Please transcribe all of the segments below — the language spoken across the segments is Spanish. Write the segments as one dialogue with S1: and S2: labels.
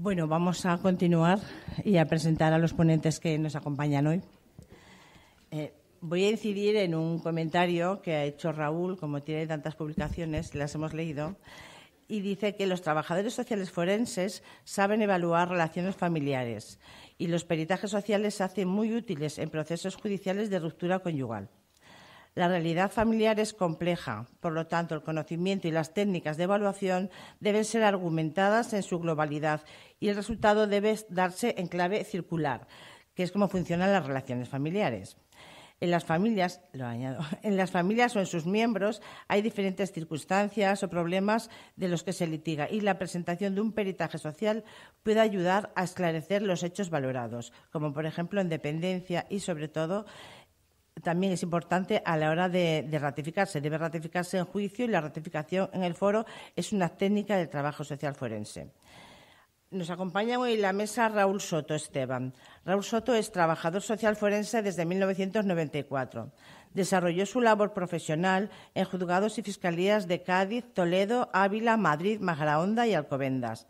S1: Bueno, vamos a continuar y a presentar a los ponentes que nos acompañan hoy. Voy a incidir en un comentario que ha hecho Raúl, como tiene tantas publicaciones, las hemos leído, y dice que los trabajadores sociales forenses saben evaluar relaciones familiares y los peritajes sociales se hacen muy útiles en procesos judiciales de ruptura conyugal. La realidad familiar es compleja, por lo tanto, el conocimiento y las técnicas de evaluación deben ser argumentadas en su globalidad y el resultado debe darse en clave circular, que es cómo funcionan las relaciones familiares. En las familias, o en sus miembros hay diferentes circunstancias o problemas de los que se litiga y la presentación de un peritaje social puede ayudar a esclarecer los hechos valorados, como por ejemplo en dependencia y sobre todo también es importante a la hora de ratificarse. Debe ratificarse en juicio y la ratificación en el foro es una técnica del trabajo social forense. Nos acompaña hoy en la mesa Raúl Soto Esteban. Raúl Soto es trabajador social forense desde 1994. Desarrolló su labor profesional en juzgados y fiscalías de Cádiz, Toledo, Ávila, Madrid, Majadahonda y Alcobendas.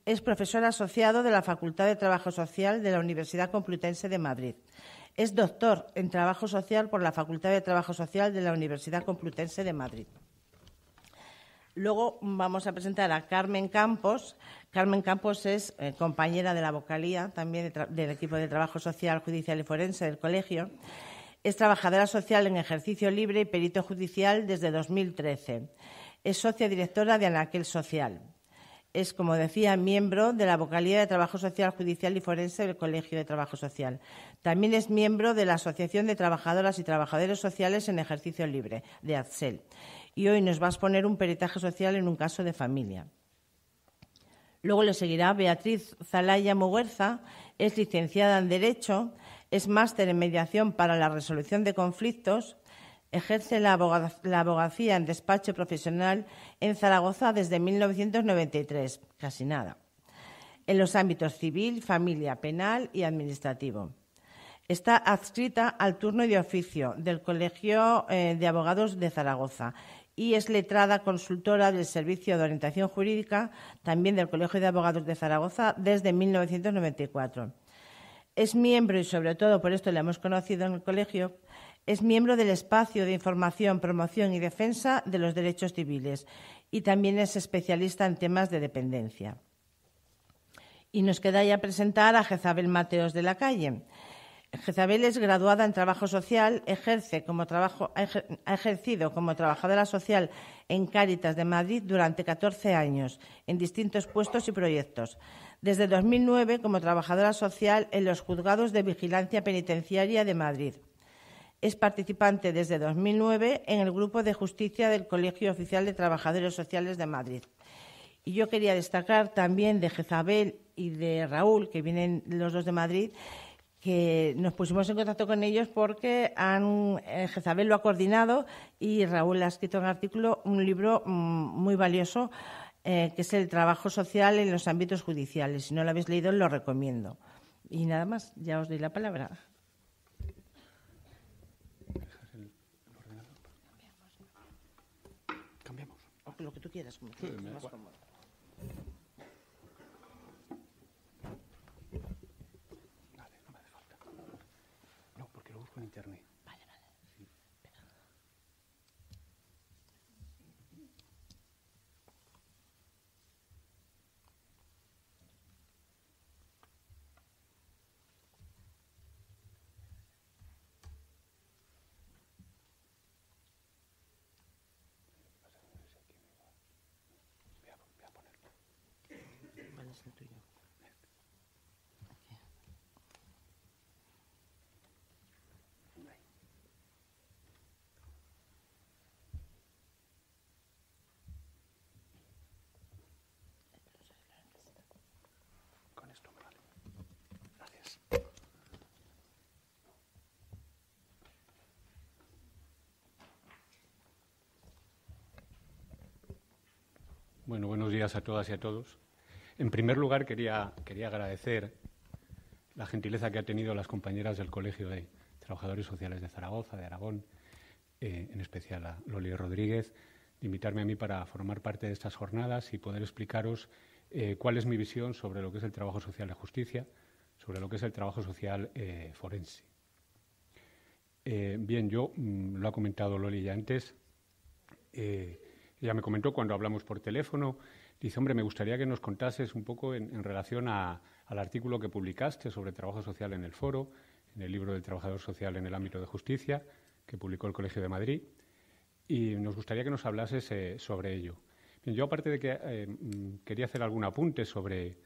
S1: Es profesor asociado de la Facultad de Trabajo Social de la Universidad Complutense de Madrid. Es doctor en Trabajo Social por la Facultad de Trabajo Social de la Universidad Complutense de Madrid. Luego vamos a presentar a Carmen Campos. Carmen Campos es compañera de la vocalía, también del equipo de Trabajo Social, Judicial y Forense del colegio. Es trabajadora social en ejercicio libre y perito judicial desde 2013. Es socia directora de Anaquel Social. Es, como decía, miembro de la vocalía de Trabajo Social, Judicial y Forense del Colegio de Trabajo Social. También es miembro de la Asociación de Trabajadoras y Trabajadores Sociales en Ejercicio Libre, de ATSEL. Y hoy nos va a exponer un peritaje social en un caso de familia. Luego le seguirá Beatriz Zalaya Muguerza, es licenciada en Derecho, es máster en Mediación para la Resolución de Conflictos, ejerce la abogacía en despacho profesional en Zaragoza desde 1993, casi nada, en los ámbitos civil, familia, penal y administrativo. Está adscrita al turno y de oficio del Colegio de Abogados de Zaragoza y es letrada consultora del Servicio de Orientación Jurídica, también del Colegio de Abogados de Zaragoza, desde 1994. Es miembro, y sobre todo por esto la hemos conocido en el colegio, es miembro del Espacio de Información, Promoción y Defensa de los Derechos Civiles y también es especialista en temas de dependencia. Y nos queda ya presentar a Jezabel Mateos de la Calle. Jezabel es graduada en Trabajo Social, ha ejercido como trabajadora social en Cáritas de Madrid durante 14 años, en distintos puestos y proyectos. Desde 2009 como trabajadora social en los Juzgados de Vigilancia Penitenciaria de Madrid. Es participante desde 2009 en el Grupo de Justicia del Colegio Oficial de Trabajadores Sociales de Madrid. Y yo quería destacar también de Jezabel y de Raúl, que vienen los dos de Madrid, que nos pusimos en contacto con ellos porque Jezabel lo ha coordinado y Raúl ha escrito un libro muy valioso que es el trabajo social en los ámbitos judiciales. Si no lo habéis leído, lo recomiendo. Y nada más, ya os doy la palabra. Cambiamos. O lo que tú quieras, como quieras, más cómodo.
S2: En internet.
S1: Vale.
S2: Sí. Voy a ponerlo.
S1: ¿Cuál es el tuyo?
S2: Con esto me vale. Gracias. Bueno, buenos días a todas y a todos. En primer lugar, quería agradecer la gentileza que han tenido las compañeras del Colegio de Trabajadores Sociales de Zaragoza, de Aragón, en especial a Loli Rodríguez, de invitarme a mí para formar parte de estas jornadas y poder explicaros cuál es mi visión sobre lo que es el trabajo social de justicia, sobre lo que es el trabajo social forense. Bien, yo, lo ha comentado Loli ya antes, ella me comentó cuando hablamos por teléfono, dice, hombre, me gustaría que nos contases un poco en relación al artículo que publicaste sobre trabajo social en el Foro, en el libro del trabajador social en el ámbito de justicia, que publicó el Colegio de Madrid, y nos gustaría que nos hablases sobre ello. Bien, yo, aparte de que quería hacer algún apunte sobre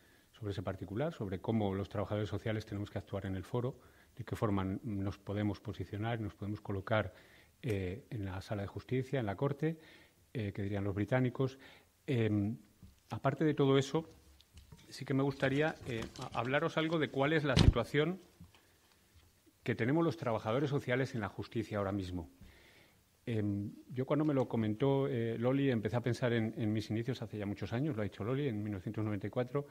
S2: ese particular, sobre cómo los trabajadores sociales tenemos que actuar en el Foro, de qué forma nos podemos posicionar, nos podemos colocar en la sala de justicia, en la Corte, que dirían los británicos. Aparte de todo eso, sí que me gustaría hablaros algo de cuál es la situación que tenemos los trabajadores sociales en la justicia ahora mismo. Yo, cuando me lo comentó Loli, empecé a pensar en mis inicios hace ya muchos años, lo ha dicho Loli, en 1994,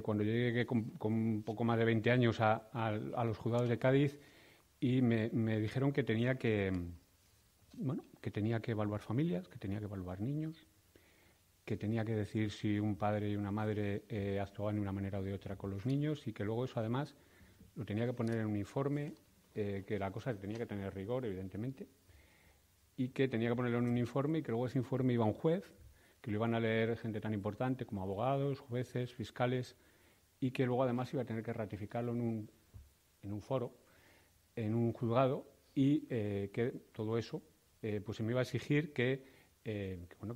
S2: cuando yo llegué con un poco más de 20 años a los juzgados de Cádiz, y me dijeron que tenía que evaluar familias, que tenía que evaluar niños, que tenía que decir si un padre y una madre actuaban de una manera o de otra con los niños, y que luego eso, además, lo tenía que poner en un informe, que la cosa tenía que tener rigor, evidentemente, y que tenía que ponerlo en un informe, y que luego ese informe iba a un juez, que lo iban a leer gente tan importante como abogados, jueces, fiscales, y que luego, además, iba a tener que ratificarlo en un foro, en un juzgado, y que todo eso pues se me iba a exigir que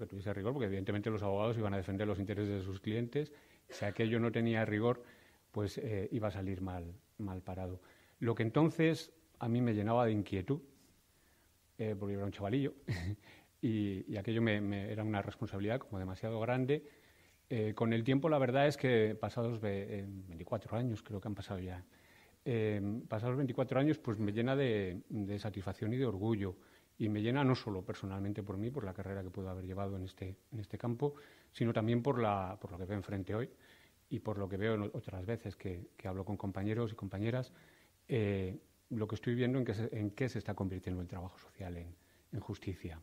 S2: tuviese rigor, porque evidentemente los abogados iban a defender los intereses de sus clientes. Si aquello no tenía rigor, pues iba a salir mal parado. Lo que entonces a mí me llenaba de inquietud, porque yo era un chavalillo, y aquello era una responsabilidad como demasiado grande. Con el tiempo, la verdad es que pasados 24 años, creo que han pasado ya, pasados 24 años, pues me llena de satisfacción y de orgullo. Y me llena no solo personalmente por mí, por la carrera que puedo haber llevado en este campo, sino también por lo que veo enfrente hoy, y por lo que veo otras veces que hablo con compañeros y compañeras, lo que estoy viendo en qué se está convirtiendo el trabajo social en justicia.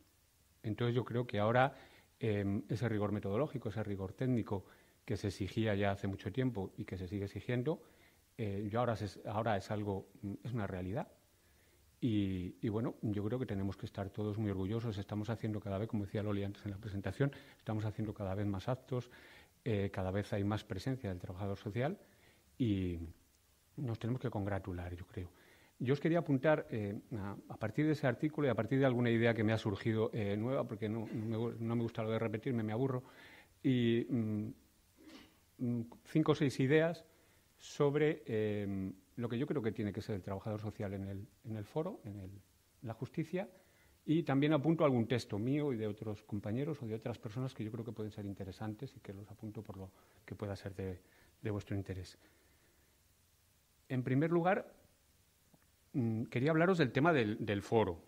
S2: Entonces, yo creo que ahora ese rigor metodológico, ese rigor técnico que se exigía ya hace mucho tiempo y que se sigue exigiendo, ahora es una realidad. Y bueno, yo creo que tenemos que estar todos muy orgullosos. Estamos haciendo cada vez, como decía Loli antes en la presentación, estamos haciendo cada vez más actos, cada vez hay más presencia del trabajador social, y nos tenemos que congratular, yo creo. Yo os quería apuntar, a partir de ese artículo y a partir de alguna idea que me ha surgido nueva, porque no me gusta lo de repetirme, me aburro, y 5 o 6 ideas sobre lo que yo creo que tiene que ser el trabajador social en el foro, en la justicia, y también apunto algún texto mío y de otros compañeros o de otras personas que yo creo que pueden ser interesantes, y que los apunto por lo que pueda ser de vuestro interés. En primer lugar, quería hablaros del tema del foro.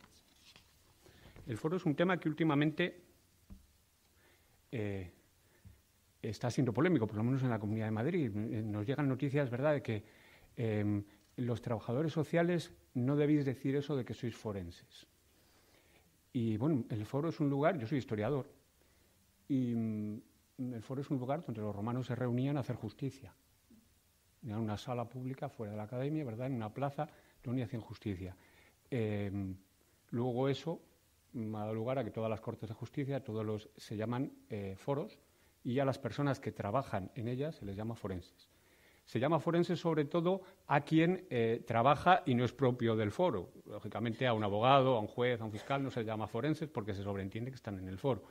S2: El foro es un tema que últimamente está siendo polémico, por lo menos en la Comunidad de Madrid. Nos llegan noticias, ¿verdad?, de que los trabajadores sociales no debéis decir eso de que sois forenses. Y bueno, el foro es un lugar, yo soy historiador, y el foro es un lugar donde los romanos se reunían a hacer justicia. Era una sala pública fuera de la academia, ¿verdad?, en una plaza donde hacían justicia. Luego eso ha dado lugar a que todas las cortes de justicia, se llaman foros, y a las personas que trabajan en ellas se les llama forenses. Se llama forense sobre todo a quien trabaja y no es propio del foro. Lógicamente, a un abogado, a un juez, a un fiscal no se llama forenses porque se sobreentiende que están en el foro.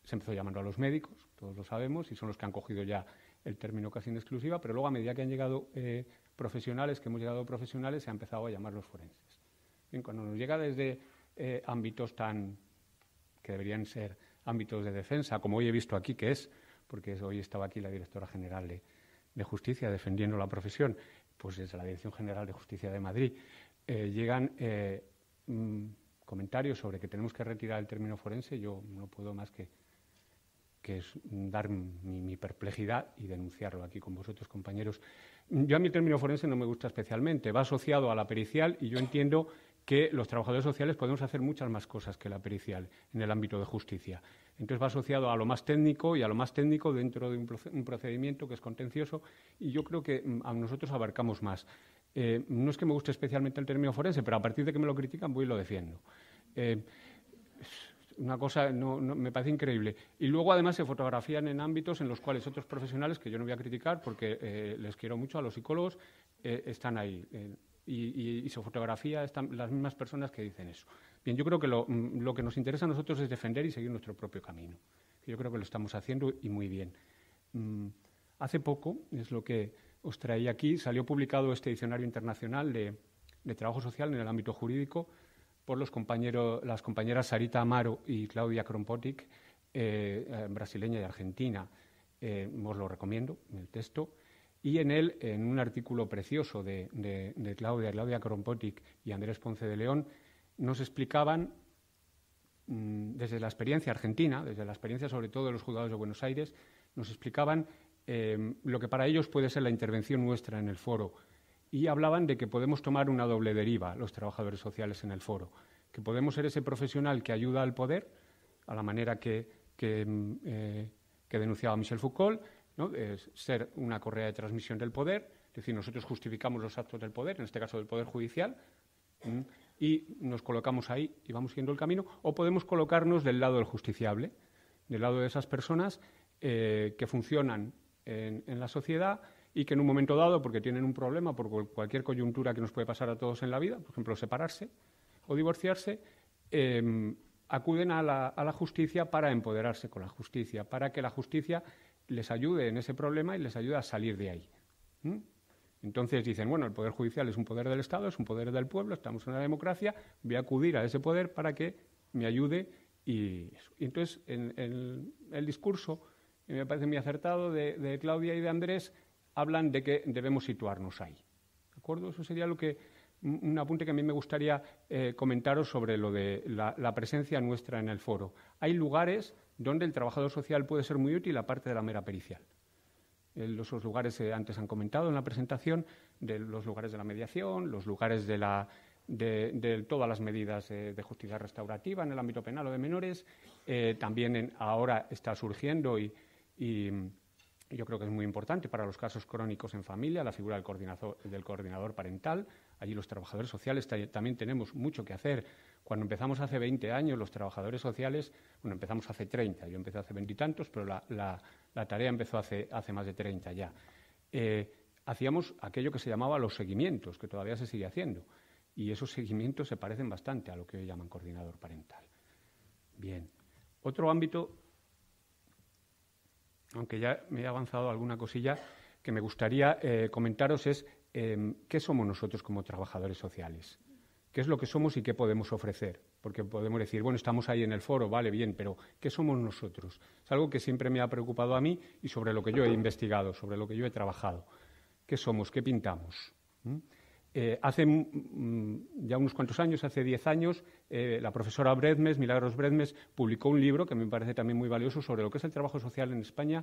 S2: Se empezó llamando a los médicos, todos lo sabemos, y son los que han cogido ya el término casi en exclusiva, pero luego, a medida que han llegado profesionales, se ha empezado a llamar los forenses. Bien, cuando nos llega desde ámbitos que deberían ser ámbitos de defensa, como hoy he visto aquí que es, porque hoy estaba aquí la directora general de Justicia defendiendo la profesión, pues desde la Dirección General de Justicia de Madrid, llegan comentarios sobre que tenemos que retirar el término forense. Yo no puedo más que dar mi perplejidad y denunciarlo aquí con vosotros, compañeros. A mí el término forense no me gusta especialmente, va asociado a la pericial, y yo entiendo que los trabajadores sociales podemos hacer muchas más cosas que la pericial en el ámbito de justicia. Entonces va asociado a lo más técnico y a lo más técnico dentro de un procedimiento que es contencioso, y yo creo que a nosotros abarcamos más. No es que me guste especialmente el término forense, pero a partir de que me lo critican voy y lo defiendo. Una cosa me parece increíble. Y luego, además, se fotografían en ámbitos en los cuales otros profesionales, que yo no voy a criticar porque les quiero mucho, a los psicólogos, están ahí. Y su fotografía están las mismas personas que dicen eso. Bien, yo creo que lo que nos interesa a nosotros es defender y seguir nuestro propio camino. Yo creo que lo estamos haciendo y muy bien. Hace poco, es lo que os traía aquí, salió publicado este diccionario internacional de trabajo social en el ámbito jurídico por las compañeras Sarita Amaro y Claudia Krompotik, brasileña y argentina. Os lo recomiendo, en el texto. Y en él, en un artículo precioso de Claudia Krompotik y Andrés Ponce de León, nos explicaban, desde la experiencia argentina, desde la experiencia sobre todo de los juzgados de Buenos Aires, nos explicaban lo que para ellos puede ser la intervención nuestra en el foro. Y hablaban de que podemos tomar una doble deriva los trabajadores sociales en el foro, que podemos ser ese profesional que ayuda al poder, a la manera que denunciaba Michel Foucault, ¿no? Es ser una correa de transmisión del poder, es decir, nosotros justificamos los actos del poder, en este caso del poder judicial, y nos colocamos ahí y vamos siguiendo el camino, o podemos colocarnos del lado del justiciable, del lado de esas personas que funcionan en la sociedad y que en un momento dado, porque tienen un problema, por cualquier coyuntura que nos puede pasar a todos en la vida, por ejemplo, separarse o divorciarse, acuden a la justicia para empoderarse con la justicia, para que la justicia les ayude en ese problema y les ayude a salir de ahí. Entonces dicen, bueno, el Poder Judicial es un poder del Estado, es un poder del pueblo, estamos en una democracia, voy a acudir a ese poder para que me ayude. Y entonces, en el discurso, me parece muy acertado, de Claudia y de Andrés, hablan de que debemos situarnos ahí. ¿De acuerdo? Eso sería un apunte que a mí me gustaría comentaros sobre lo de la presencia nuestra en el foro. Hay lugares donde el trabajador social puede ser muy útil aparte de la mera pericial. Esos lugares antes han comentado en la presentación, de los lugares de la mediación, los lugares de todas las medidas de justicia restaurativa en el ámbito penal o de menores. También ahora está surgiendo y yo creo que es muy importante para los casos crónicos en familia, la figura del coordinador parental. Allí los trabajadores sociales también tenemos mucho que hacer. Cuando empezamos hace 20 años, los trabajadores sociales, bueno, empezamos hace 30, yo empecé hace 20 y tantos, pero la tarea empezó hace más de 30 ya. Hacíamos aquello que se llamaba los seguimientos, que todavía se sigue haciendo, y esos seguimientos se parecen bastante a lo que hoy llaman coordinador parental. Bien. Otro ámbito, aunque ya me he avanzado alguna cosilla, que me gustaría comentaros es qué somos nosotros como trabajadores sociales, qué es lo que somos y qué podemos ofrecer, porque podemos decir, bueno, estamos ahí en el foro, vale, bien, pero ¿qué somos nosotros? Es algo que siempre me ha preocupado a mí y sobre lo que yo he investigado, sobre lo que yo he trabajado. ¿Qué somos? ¿Qué pintamos? Hace ya unos cuantos años, hace 10 años, la profesora Bredmes, Milagros Bredmes, publicó un libro que me parece también muy valioso sobre lo que es el trabajo social en España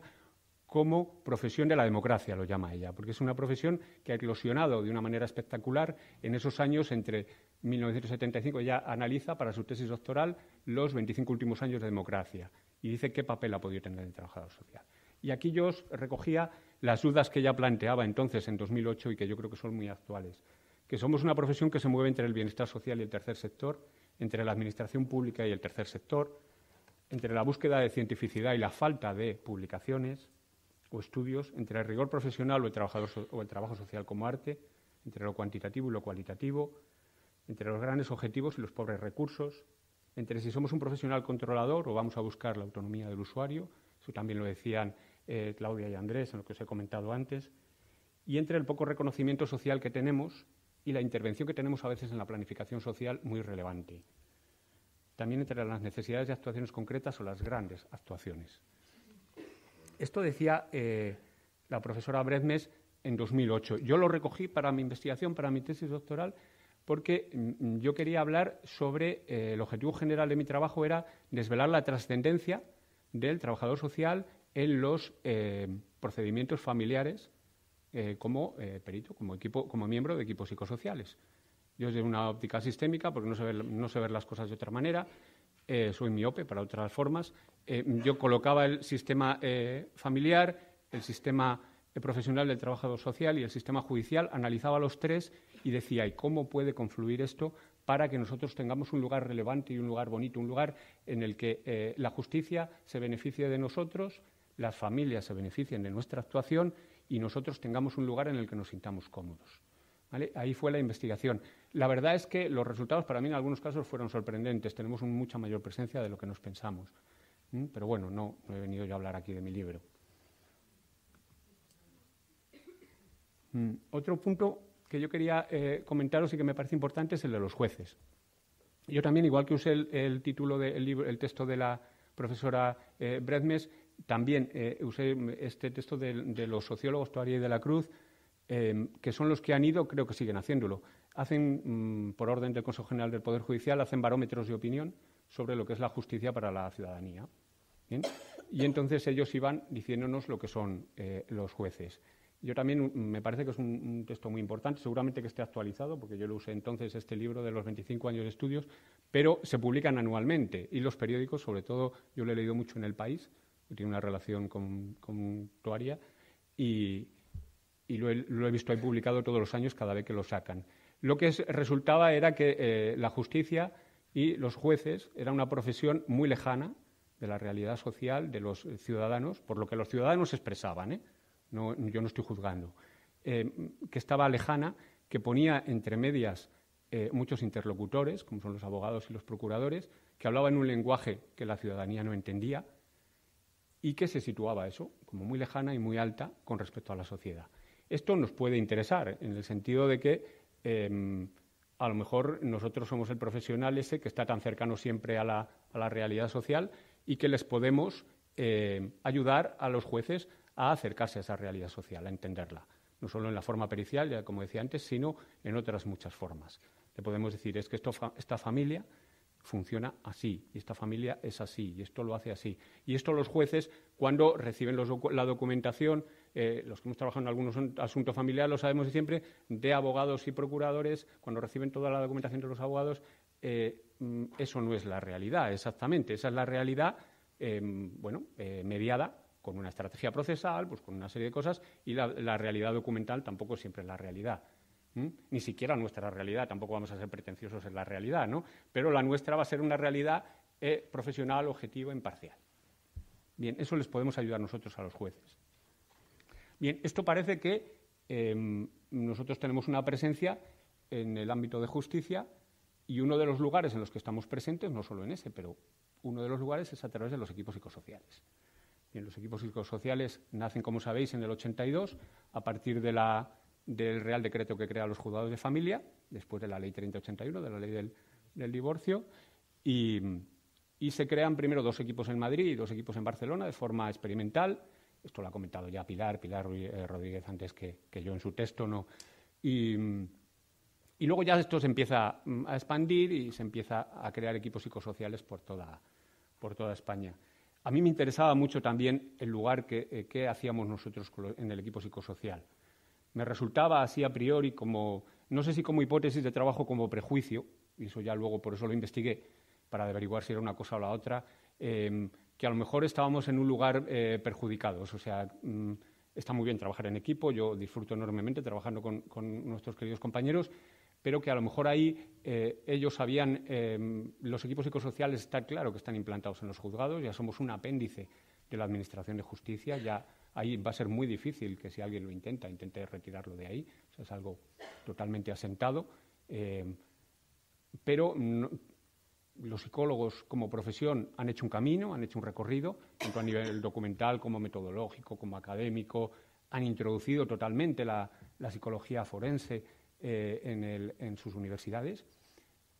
S2: como profesión de la democracia, lo llama ella, porque es una profesión que ha eclosionado de una manera espectacular en esos años entre 1975. Ella analiza para su tesis doctoral los 25 últimos años de democracia y dice qué papel ha podido tener el trabajador social. Y aquí yo os recogía las dudas que ella planteaba entonces, en 2008, y que yo creo que son muy actuales, que somos una profesión que se mueve entre el bienestar social y el tercer sector, entre la administración pública y el tercer sector, entre la búsqueda de cientificidad y la falta de publicaciones o estudios, entre el rigor profesional o el trabajo social como arte, entre lo cuantitativo y lo cualitativo, entre los grandes objetivos y los pobres recursos, entre si somos un profesional controlador o vamos a buscar la autonomía del usuario, eso también lo decían Claudia y Andrés, en lo que os he comentado antes, y entre el poco reconocimiento social que tenemos y la intervención que tenemos a veces en la planificación social muy relevante. También entre las necesidades de actuaciones concretas o las grandes actuaciones. Esto decía la profesora Bredmes en 2008. Yo lo recogí para mi investigación, para mi tesis doctoral, porque yo quería hablar sobre, el objetivo general de mi trabajo era desvelar la trascendencia del trabajador social en los procedimientos familiares como perito, como miembro de equipos psicosociales. Yo desde una óptica sistémica, porque no sé ver las cosas de otra manera, soy miope para otras formas. Yo colocaba el sistema familiar, el sistema profesional del trabajador social y el sistema judicial, analizaba los tres y decía, ¿y cómo puede confluir esto para que nosotros tengamos un lugar relevante y un lugar bonito, un lugar en el que la justicia se beneficie de nosotros, las familias se beneficien de nuestra actuación y nosotros tengamos un lugar en el que nos sintamos cómodos? ¿Vale? Ahí fue la investigación. La verdad es que los resultados para mí en algunos casos fueron sorprendentes. Tenemos mucha mayor presencia de lo que nos pensamos. Pero bueno, no he venido yo a hablar aquí de mi libro. Otro punto que yo quería comentaros y que me parece importante es el de los jueces. Yo también, igual que usé el título del libro, el texto de la profesora Bredmes, también usé este texto de los sociólogos Toaria y de la Cruz, que son los que han ido, creo que siguen haciéndolo. Hacen, por orden del Consejo General del Poder Judicial, hacen barómetros de opinión sobre lo que es la justicia para la ciudadanía. ¿Bien? Y entonces ellos iban diciéndonos lo que son los jueces. Yo también me parece que es un texto muy importante, seguramente que esté actualizado, porque yo lo usé entonces, este libro de los 25 años de estudios, pero se publican anualmente y los periódicos, sobre todo, yo lo he leído mucho en El País, que tiene una relación con Toaria, y lo he visto ahí publicado todos los años cada vez que lo sacan. Lo que resultaba era que la justicia y los jueces era una profesión muy lejana de la realidad social de los ciudadanos, por lo que los ciudadanos expresaban, No, yo no estoy juzgando, que estaba lejana, que ponía entre medias muchos interlocutores, como son los abogados y los procuradores, que hablaban un lenguaje que la ciudadanía no entendía y que se situaba eso como muy lejana y muy alta con respecto a la sociedad. Esto nos puede interesar en el sentido de que a lo mejor nosotros somos el profesional ese que está tan cercano siempre a la realidad social y que les podemos ayudar a los jueces a acercarse a esa realidad social, a entenderla, no solo en la forma pericial, ya como decía antes, sino en otras muchas formas. Le podemos decir, es que esta familia funciona así, y esta familia es así, y esto lo hace así. Y esto los jueces, cuando reciben la documentación, los que hemos trabajado en algunos asuntos familiares lo sabemos siempre, de abogados y procuradores, cuando reciben toda la documentación de los abogados, eso no es la realidad exactamente, esa es la realidad, mediada con una estrategia procesal, pues con una serie de cosas, y la realidad documental tampoco siempre es la realidad. Ni siquiera nuestra realidad, tampoco vamos a ser pretenciosos en la realidad, ¿no? Pero la nuestra va a ser una realidad profesional, objetiva, imparcial. Bien, eso les podemos ayudar nosotros a los jueces. Bien, esto parece que nosotros tenemos una presencia en el ámbito de justicia y uno de los lugares en los que estamos presentes, no solo en ese, pero uno de los lugares es a través de los equipos psicosociales. Bien, los equipos psicosociales nacen, como sabéis, en el 82, a partir del Real Decreto que crea los juzgados de familia, después de la Ley 3081, de la Ley del divorcio, y se crean primero 2 equipos en Madrid y 2 equipos en Barcelona de forma experimental. Esto lo ha comentado ya Pilar Rodríguez antes que yo en su texto, ¿no? Y luego ya esto se empieza a expandir y se empieza a crear equipos psicosociales por toda España. A mí me interesaba mucho también el lugar que hacíamos nosotros en el equipo psicosocial. Me resultaba así a priori como, no sé si como hipótesis de trabajo, como prejuicio, y eso ya luego por eso lo investigué, para averiguar si era una cosa o la otra, que a lo mejor estábamos en un lugar perjudicados. O sea, está muy bien trabajar en equipo, yo disfruto enormemente trabajando con nuestros queridos compañeros, pero que a lo mejor ahí ellos sabían, los equipos psicosociales está claro que están implantados en los juzgados, ya somos un apéndice de la Administración de Justicia, ya ahí va a ser muy difícil que si alguien lo intente retirarlo de ahí, o sea, es algo totalmente asentado, pero los psicólogos como profesión han hecho un camino, han hecho un recorrido, tanto a nivel documental como metodológico, como académico, han introducido totalmente la psicología forense en sus universidades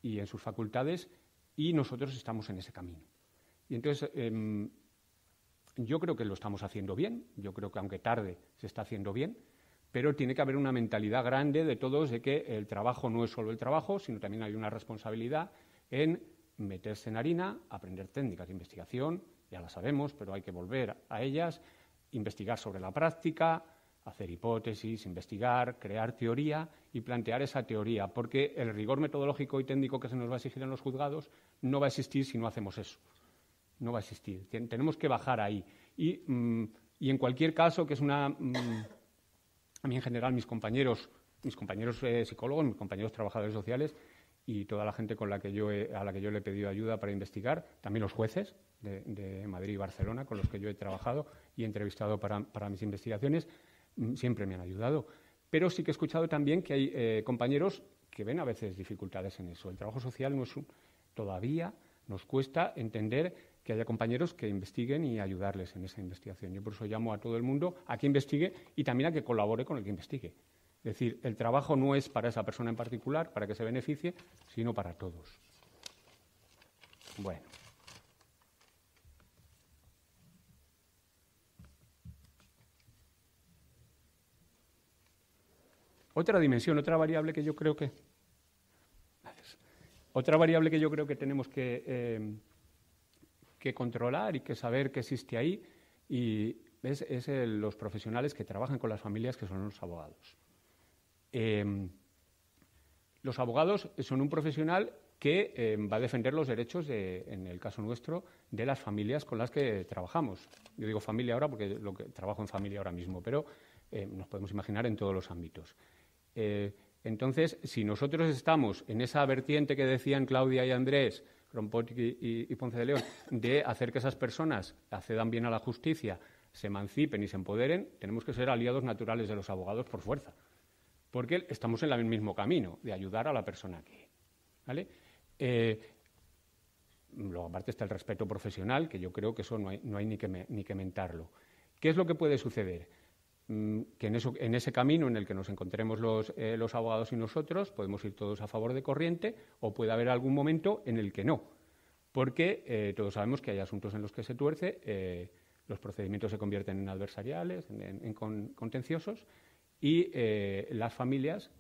S2: y en sus facultades, y nosotros estamos en ese camino. Y entonces, yo creo que lo estamos haciendo bien, yo creo que aunque tarde se está haciendo bien, pero tiene que haber una mentalidad grande de todos de que el trabajo no es solo el trabajo, sino también hay una responsabilidad en meterse en harina, aprender técnicas de investigación, ya las sabemos, pero hay que volver a ellas, investigar sobre la práctica, hacer hipótesis, investigar, crear teoría y plantear esa teoría, porque el rigor metodológico y técnico que se nos va a exigir en los juzgados no va a existir si no hacemos eso. No va a existir. Tenemos que bajar ahí. Y en cualquier caso, que es a mí en general mis compañeros psicólogos, mis compañeros trabajadores sociales y toda la gente a la que yo le he pedido ayuda para investigar, también los jueces de Madrid y Barcelona con los que yo he trabajado y he entrevistado para mis investigaciones, siempre me han ayudado. Pero sí que he escuchado también que hay compañeros que ven a veces dificultades en eso. El trabajo social todavía nos cuesta entender que haya compañeros que investiguen y ayudarles en esa investigación. Yo por eso llamo a todo el mundo a que investigue y también a que colabore con el que investigue. Es decir, el trabajo no es para esa persona en particular, para que se beneficie, sino para todos. Bueno. Otra dimensión, otra variable que yo creo que tenemos que controlar y que saber que existe ahí y es los profesionales que trabajan con las familias, que son los abogados. Los abogados son un profesional que va a defender los derechos, en el caso nuestro, de las familias con las que trabajamos. Yo digo familia ahora porque trabajo en familia ahora mismo, pero nos podemos imaginar en todos los ámbitos. Entonces, si nosotros estamos en esa vertiente que decían Claudia y Andrés, Kronpotkin y Ponce de León, de hacer que esas personas accedan bien a la justicia, se emancipen y se empoderen, tenemos que ser aliados naturales de los abogados por fuerza, porque estamos en el mismo camino de ayudar a la persona que, ¿vale? Luego, aparte, está el respeto profesional, que yo creo que eso no hay ni que mentarlo. ¿Qué es lo que puede suceder? Que en ese camino en el que nos encontremos los abogados y nosotros podemos ir todos a favor de corriente o puede haber algún momento en el que no, porque todos sabemos que hay asuntos en los que se tuerce, los procedimientos se convierten en adversariales, en contenciosos y las familias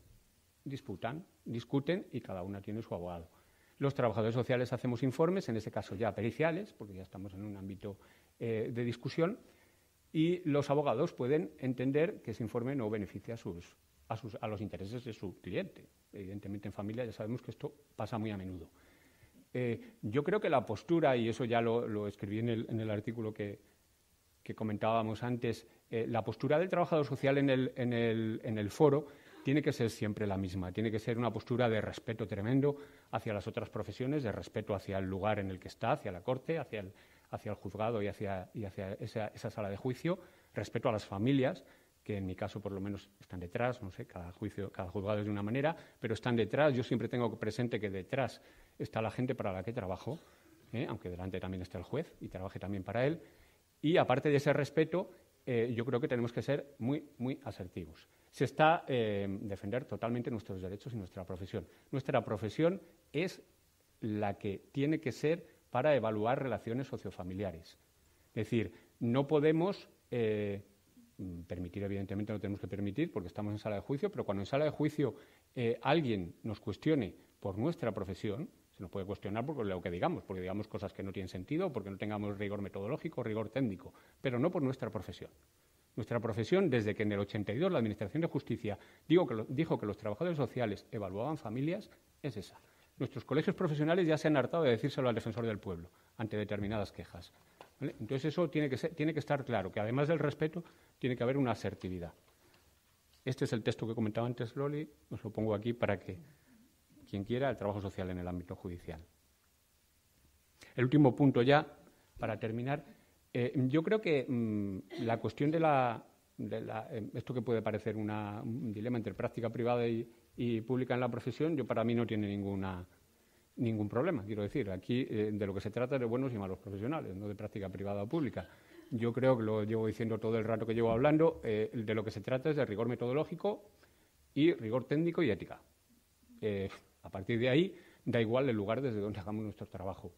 S2: discuten y cada una tiene su abogado. Los trabajadores sociales hacemos informes, en este caso ya periciales, porque ya estamos en un ámbito de discusión, y los abogados pueden entender que ese informe no beneficia a los intereses de su cliente. Evidentemente, en familia ya sabemos que esto pasa muy a menudo. Yo creo que la postura, y eso ya lo escribí en el artículo que comentábamos antes, la postura del trabajador social en el foro tiene que ser siempre la misma. Tiene que ser una postura de respeto tremendo hacia las otras profesiones, de respeto hacia el lugar en el que está, hacia la corte, hacia el juzgado y hacia esa sala de juicio, respeto a las familias, que en mi caso por lo menos están detrás, no sé, cada juzgado es de una manera, pero están detrás. Yo siempre tengo presente que detrás está la gente para la que trabajo, aunque delante también está el juez y trabaje también para él. Y aparte de ese respeto, yo creo que tenemos que ser muy, muy asertivos. Se está defender totalmente nuestros derechos y nuestra profesión. Nuestra profesión es la que tiene que ser para evaluar relaciones sociofamiliares. Es decir, no podemos permitir, evidentemente no tenemos que permitir porque estamos en sala de juicio, pero cuando en sala de juicio alguien nos cuestione por nuestra profesión, se nos puede cuestionar por lo que digamos, porque digamos cosas que no tienen sentido, porque no tengamos rigor metodológico, rigor técnico, pero no por nuestra profesión. Nuestra profesión, desde que en el 82 la Administración de Justicia dijo que los trabajadores sociales evaluaban familias, es esa. Nuestros colegios profesionales ya se han hartado de decírselo al defensor del pueblo ante determinadas quejas, ¿vale? Entonces eso tiene que estar claro, que además del respeto tiene que haber una asertividad. Este es el texto que comentaba antes Loli, os lo pongo aquí para que quien quiera, el trabajo social en el ámbito judicial. El último punto ya, para terminar, yo creo que la cuestión de esto que puede parecer un dilema entre práctica privada y pública en la profesión, para mí no tiene ningún problema. Quiero decir, aquí de lo que se trata es de buenos y malos profesionales, no de práctica privada o pública. Yo creo que lo llevo diciendo todo el rato que llevo hablando, de lo que se trata es de rigor metodológico y rigor técnico y ética. A partir de ahí, da igual el lugar desde donde hagamos nuestro trabajo.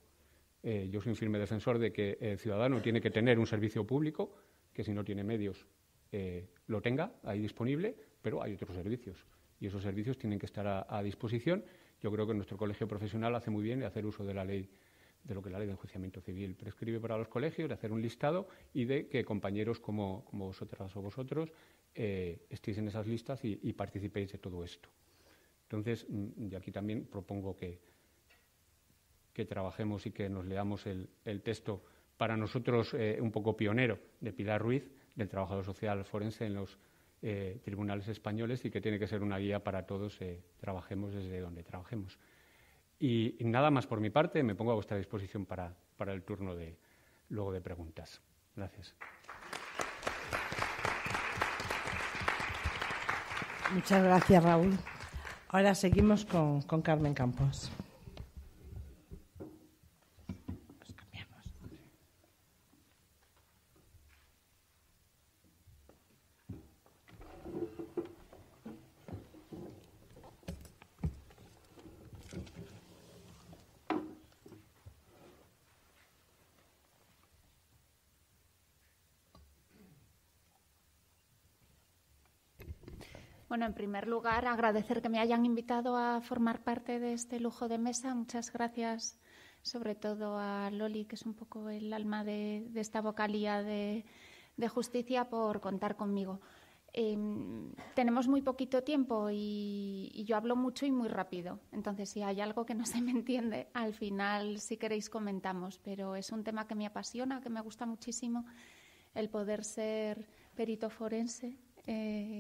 S2: Yo soy un firme defensor de que el ciudadano tiene que tener un servicio público, que si no tiene medios lo tenga ahí disponible, pero hay otros servicios y esos servicios tienen que estar a disposición. Yo creo que nuestro colegio profesional hace muy bien de hacer uso de la ley de lo que la Ley de Enjuiciamiento Civil prescribe para los colegios, de hacer un listado y de que compañeros como vosotras o vosotros estéis en esas listas y participéis de todo esto. Entonces, y aquí también propongo que trabajemos y que nos leamos el texto, para nosotros un poco pionero, de Pilar Ruiz, del trabajador social forense en los tribunales españoles, y que tiene que ser una guía para todos, trabajemos desde donde trabajemos. Y nada más por mi parte, me pongo a vuestra disposición para el turno luego de preguntas. Gracias.
S1: Muchas gracias, Raúl. Ahora seguimos con Carmen Campos.
S3: Bueno, en primer lugar, agradecer que me hayan invitado a formar parte de este lujo de mesa. Muchas gracias, sobre todo a Loli, que es un poco el alma de esta vocalía de justicia, por contar conmigo. Tenemos muy poquito tiempo y yo hablo mucho y muy rápido. Entonces, si hay algo que no se me entiende, al final, si queréis, comentamos. Pero es un tema que me apasiona, que me gusta muchísimo, el poder ser perito forense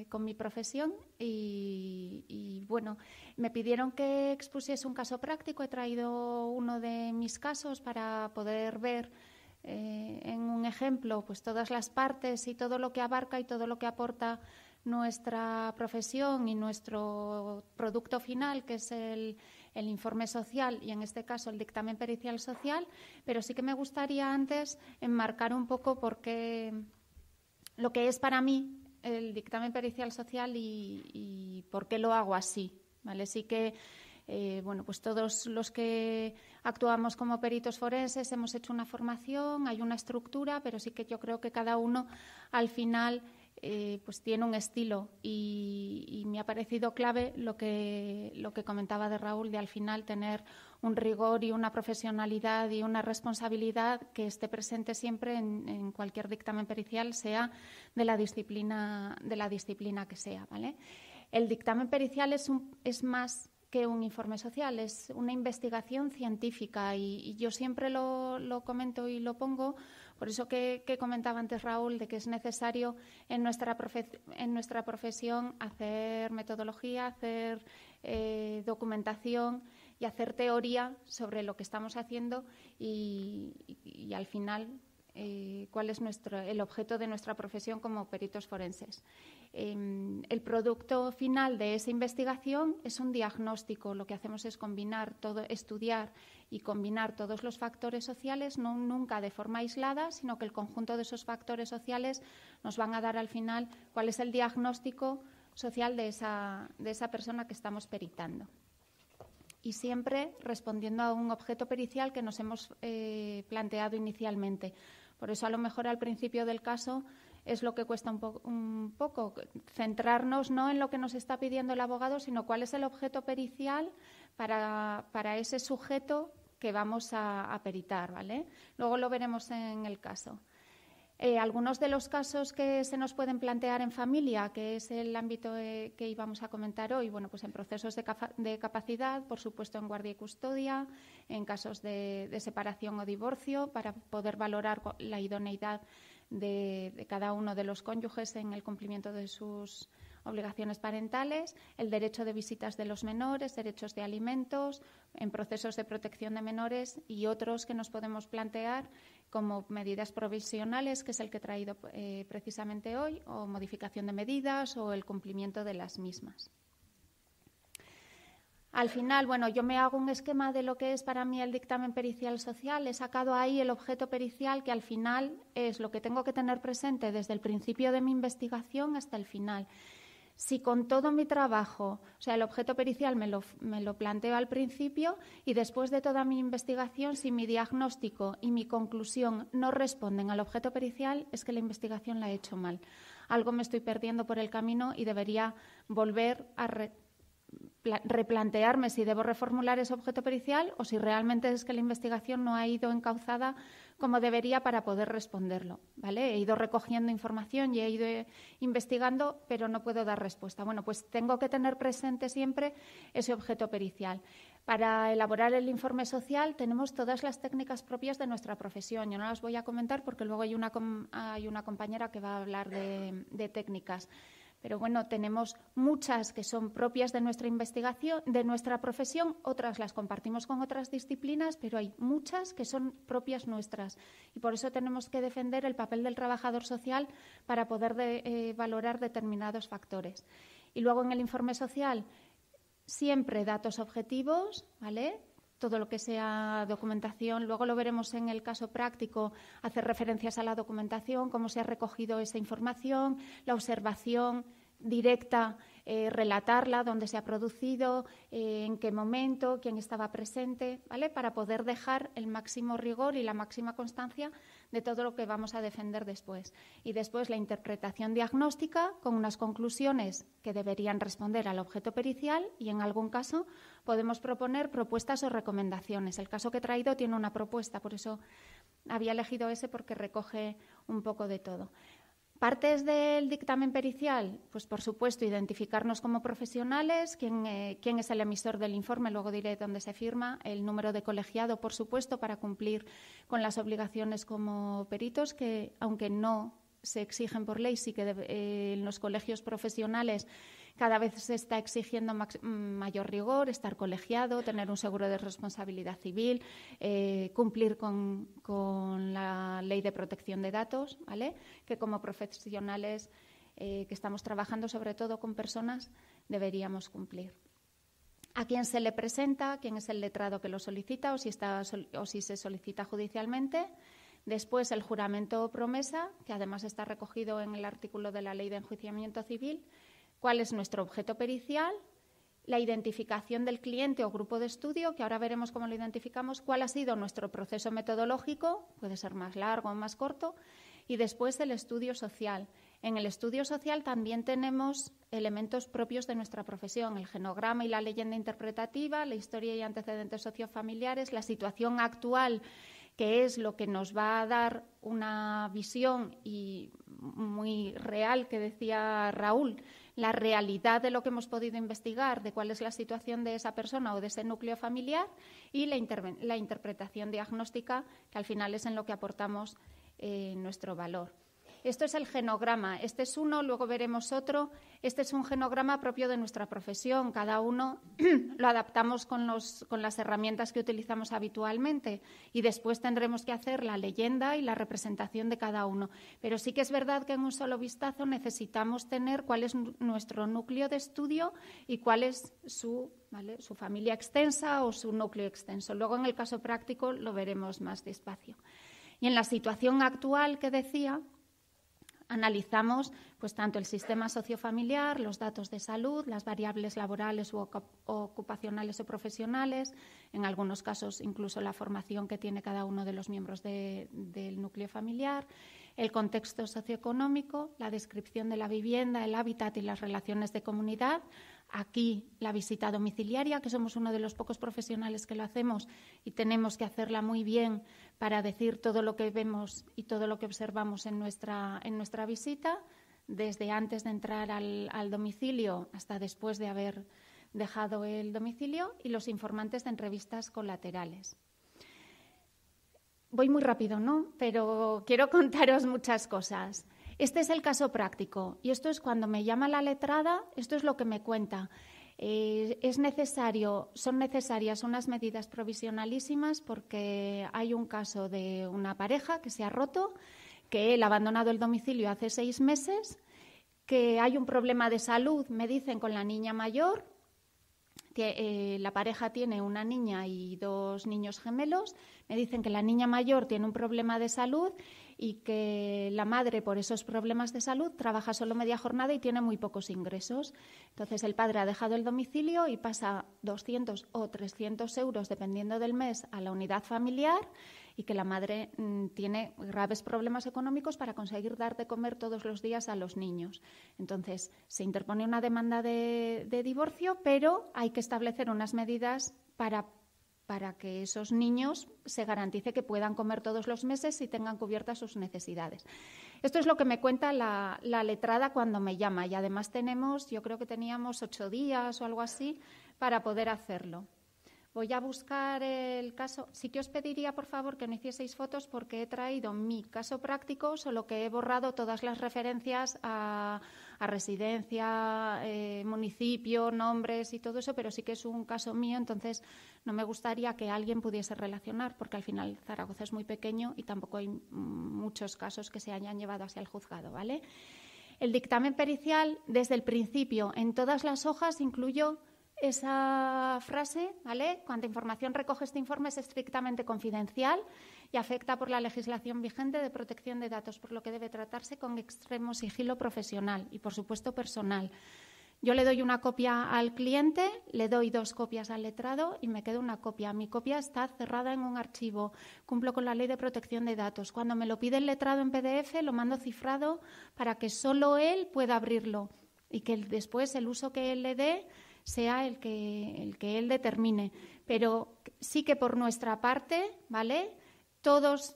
S3: con mi profesión y bueno, me pidieron que expusiese un caso práctico. He traído uno de mis casos para poder ver en un ejemplo pues todas las partes y todo lo que abarca y todo lo que aporta nuestra profesión y nuestro producto final, que es el informe social y, en este caso, el dictamen pericial social. Pero sí que me gustaría antes enmarcar un poco por qué, lo que es para mí el dictamen pericial social y por qué lo hago así, ¿vale? Sí que, bueno, pues todos los que actuamos como peritos forenses hemos hecho una formación, hay una estructura, pero sí que yo creo que cada uno al final pues tiene un estilo y me ha parecido clave lo que comentaba de Raúl, de al final tener un rigor y una profesionalidad y una responsabilidad que esté presente siempre en cualquier dictamen pericial, sea de la disciplina que sea, ¿vale? El dictamen pericial es más que un informe social, es una investigación científica y yo siempre lo comento y lo pongo. Por eso que comentaba antes Raúl, de que es necesario en nuestra profesión hacer metodología, hacer documentación y hacer teoría sobre lo que estamos haciendo y al final cuál es el objeto de nuestra profesión como peritos forenses. El producto final de esa investigación es un diagnóstico. Lo que hacemos es estudiar y combinar todos los factores sociales, no nunca de forma aislada, sino que el conjunto de esos factores sociales nos van a dar al final cuál es el diagnóstico social de esa persona que estamos peritando. Y siempre respondiendo a un objeto pericial que nos hemos planteado inicialmente. Por eso, a lo mejor, al principio del caso es lo que cuesta un poco centrarnos no en lo que nos está pidiendo el abogado, sino cuál es el objeto pericial para ese sujeto que vamos a peritar, ¿vale? Luego lo veremos en el caso. Algunos de los casos que se nos pueden plantear en familia, que es el ámbito que íbamos a comentar hoy, bueno, pues en procesos de capacidad, por supuesto en guardia y custodia, en casos de separación o divorcio, para poder valorar la idoneidad de cada uno de los cónyuges en el cumplimiento de sus obligaciones parentales, el derecho de visitas de los menores, derechos de alimentos, en procesos de protección de menores y otros que nos podemos plantear como medidas provisionales, que es el que he traído precisamente hoy, o modificación de medidas o el cumplimiento de las mismas. Al final, bueno, yo me hago un esquema de lo que es para mí el dictamen pericial social. He sacado ahí el objeto pericial, que al final es lo que tengo que tener presente desde el principio de mi investigación hasta el final. Si con todo mi trabajo, o sea, el objeto pericial me lo planteo al principio y después de toda mi investigación, si mi diagnóstico y mi conclusión no responden al objeto pericial, es que la investigación la he hecho mal. Algo me estoy perdiendo por el camino y debería volver replantearme si debo reformular ese objeto pericial o si realmente es que la investigación no ha ido encauzada como debería para poder responderlo, ¿vale? He ido recogiendo información y he ido investigando, pero no puedo dar respuesta. Bueno, pues tengo que tener presente siempre ese objeto pericial. Para elaborar el informe social tenemos todas las técnicas propias de nuestra profesión. Yo no las voy a comentar porque luego hay una compañera que va a hablar de técnicas. Pero bueno, tenemos muchas que son propias de nuestra investigación, de nuestra profesión, otras las compartimos con otras disciplinas, pero hay muchas que son propias nuestras. Y por eso tenemos que defender el papel del trabajador social para poder valorar determinados factores. Y luego en el informe social, siempre datos objetivos, ¿vale? Todo lo que sea documentación, luego lo veremos en el caso práctico, hacer referencias a la documentación, cómo se ha recogido esa información, la observación directa, relatarla, dónde se ha producido, en qué momento, quién estaba presente, ¿vale? Para poder dejar el máximo rigor y la máxima constancia de todo lo que vamos a defender después. Y después la interpretación diagnóstica con unas conclusiones que deberían responder al objeto pericial y en algún caso podemos proponer propuestas o recomendaciones. El caso que he traído tiene una propuesta, por eso había elegido ese porque recoge un poco de todo. Partes del dictamen pericial, pues por supuesto identificarnos como profesionales, quién es el emisor del informe, luego diré dónde se firma, el número de colegiado, por supuesto, para cumplir con las obligaciones como peritos, que aunque no se exigen por ley, sí que en los colegios profesionales cada vez se está exigiendo mayor rigor, estar colegiado, tener un seguro de responsabilidad civil, cumplir con la ley de protección de datos, ¿vale? Que como profesionales que estamos trabajando sobre todo con personas deberíamos cumplir. ¿A quién se le presenta? ¿Quién es el letrado que lo solicita o si se solicita judicialmente? Después, el juramento o promesa, que además está recogido en el artículo de la Ley de Enjuiciamiento Civil. ¿Cuál es nuestro objeto pericial? La identificación del cliente o grupo de estudio, que ahora veremos cómo lo identificamos. ¿Cuál ha sido nuestro proceso metodológico? Puede ser más largo o más corto. Y después, el estudio social. En el estudio social también tenemos elementos propios de nuestra profesión, el genograma y la leyenda interpretativa, la historia y antecedentes sociofamiliares, la situación actual, que es lo que nos va a dar una visión y muy real, que decía Raúl, la realidad de lo que hemos podido investigar, de cuál es la situación de esa persona o de ese núcleo familiar, y la interpretación diagnóstica, que al final es en lo que aportamos nuestro valor. Esto es el genograma. Este es uno, luego veremos otro. Este es un genograma propio de nuestra profesión. Cada uno lo adaptamos con las herramientas que utilizamos habitualmente y después tendremos que hacer la leyenda y la representación de cada uno. Pero sí que es verdad que en un solo vistazo necesitamos tener cuál es nuestro núcleo de estudio y cuál es su familia extensa o su núcleo extenso. Luego, en el caso práctico, lo veremos más despacio. Y en la situación actual que decía, analizamos pues tanto el sistema sociofamiliar, los datos de salud, las variables laborales u ocupacionales o profesionales, en algunos casos incluso la formación que tiene cada uno de los miembros del núcleo familiar, el contexto socioeconómico, la descripción de la vivienda, el hábitat y las relaciones de comunidad. Aquí la visita domiciliaria, que somos uno de los pocos profesionales que lo hacemos y tenemos que hacerla muy bien para decir todo lo que vemos y todo lo que observamos en nuestra visita, desde antes de entrar al domicilio hasta después de haber dejado el domicilio, y los informantes de entrevistas colaterales. Voy muy rápido, ¿no? Pero quiero contaros muchas cosas. Este es el caso práctico y esto es cuando me llama la letrada, esto es lo que me cuenta. Son necesarias unas medidas provisionalísimas porque hay un caso de una pareja que se ha roto, que él ha abandonado el domicilio hace 6 meses, que hay un problema de salud, me dicen, con la niña mayor. La pareja tiene una niña y 2 niños gemelos. Me dicen que la niña mayor tiene un problema de salud y que la madre, por esos problemas de salud, trabaja solo media jornada y tiene muy pocos ingresos. Entonces, el padre ha dejado el domicilio y pasa 200 o 300 euros, dependiendo del mes, a la unidad familiar, y que la madre tiene graves problemas económicos para conseguir dar de comer todos los días a los niños. Entonces, se interpone una demanda de divorcio, pero hay que establecer unas medidas para que esos niños se garantice que puedan comer todos los meses y tengan cubiertas sus necesidades. Esto es lo que me cuenta la letrada cuando me llama y además yo creo que teníamos 8 días o algo así para poder hacerlo. Voy a buscar el caso. Sí que os pediría, por favor, que no hicieseis fotos porque he traído mi caso práctico, solo que he borrado todas las referencias a residencia, municipio, nombres y todo eso, pero sí que es un caso mío, entonces no me gustaría que alguien pudiese relacionar, porque al final Zaragoza es muy pequeño y tampoco hay muchos casos que se hayan llevado hacia el juzgado, ¿vale? El dictamen pericial, desde el principio, en todas las hojas incluyó esa frase, ¿vale? Cuanta información recoge este informe es estrictamente confidencial y afecta por la legislación vigente de protección de datos, por lo que debe tratarse con extremo sigilo profesional y, por supuesto, personal. Yo le doy una copia al cliente, le doy 2 copias al letrado y me quedo una copia. Mi copia está cerrada en un archivo, cumplo con la ley de protección de datos. Cuando me lo pide el letrado en PDF, lo mando cifrado para que solo él pueda abrirlo y que después el uso que él le dé sea el que él determine. Pero sí que por nuestra parte, ¿vale?,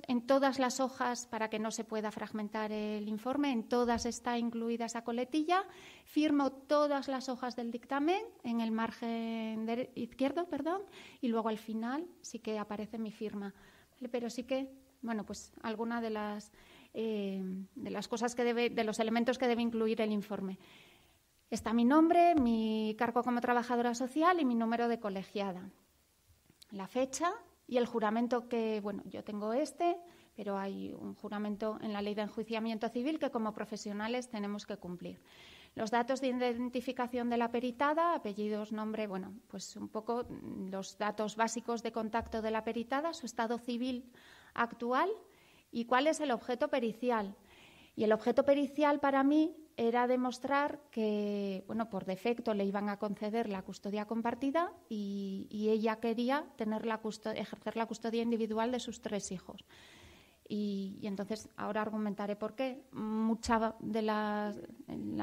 S3: en todas las hojas, para que no se pueda fragmentar el informe, en todas está incluida esa coletilla. Firmo todas las hojas del dictamen en el margen izquierdo, y luego al final sí que aparece mi firma. ¿Vale? Pero sí que, bueno, pues alguna de las cosas de los elementos que debe incluir el informe. Está mi nombre, mi cargo como trabajadora social y mi número de colegiada. La fecha y el juramento que, bueno, yo tengo pero hay un juramento en la Ley de Enjuiciamiento Civil que como profesionales tenemos que cumplir. Los datos de identificación de la peritada, apellidos, nombre, bueno, pues un poco los datos básicos de contacto de la peritada, su estado civil actual y cuál es el objeto pericial. Y el objeto pericial para mí era demostrar que, bueno, por defecto le iban a conceder la custodia compartida y ella quería ejercer la custodia individual de sus 3 hijos. Y entonces ahora argumentaré por qué. La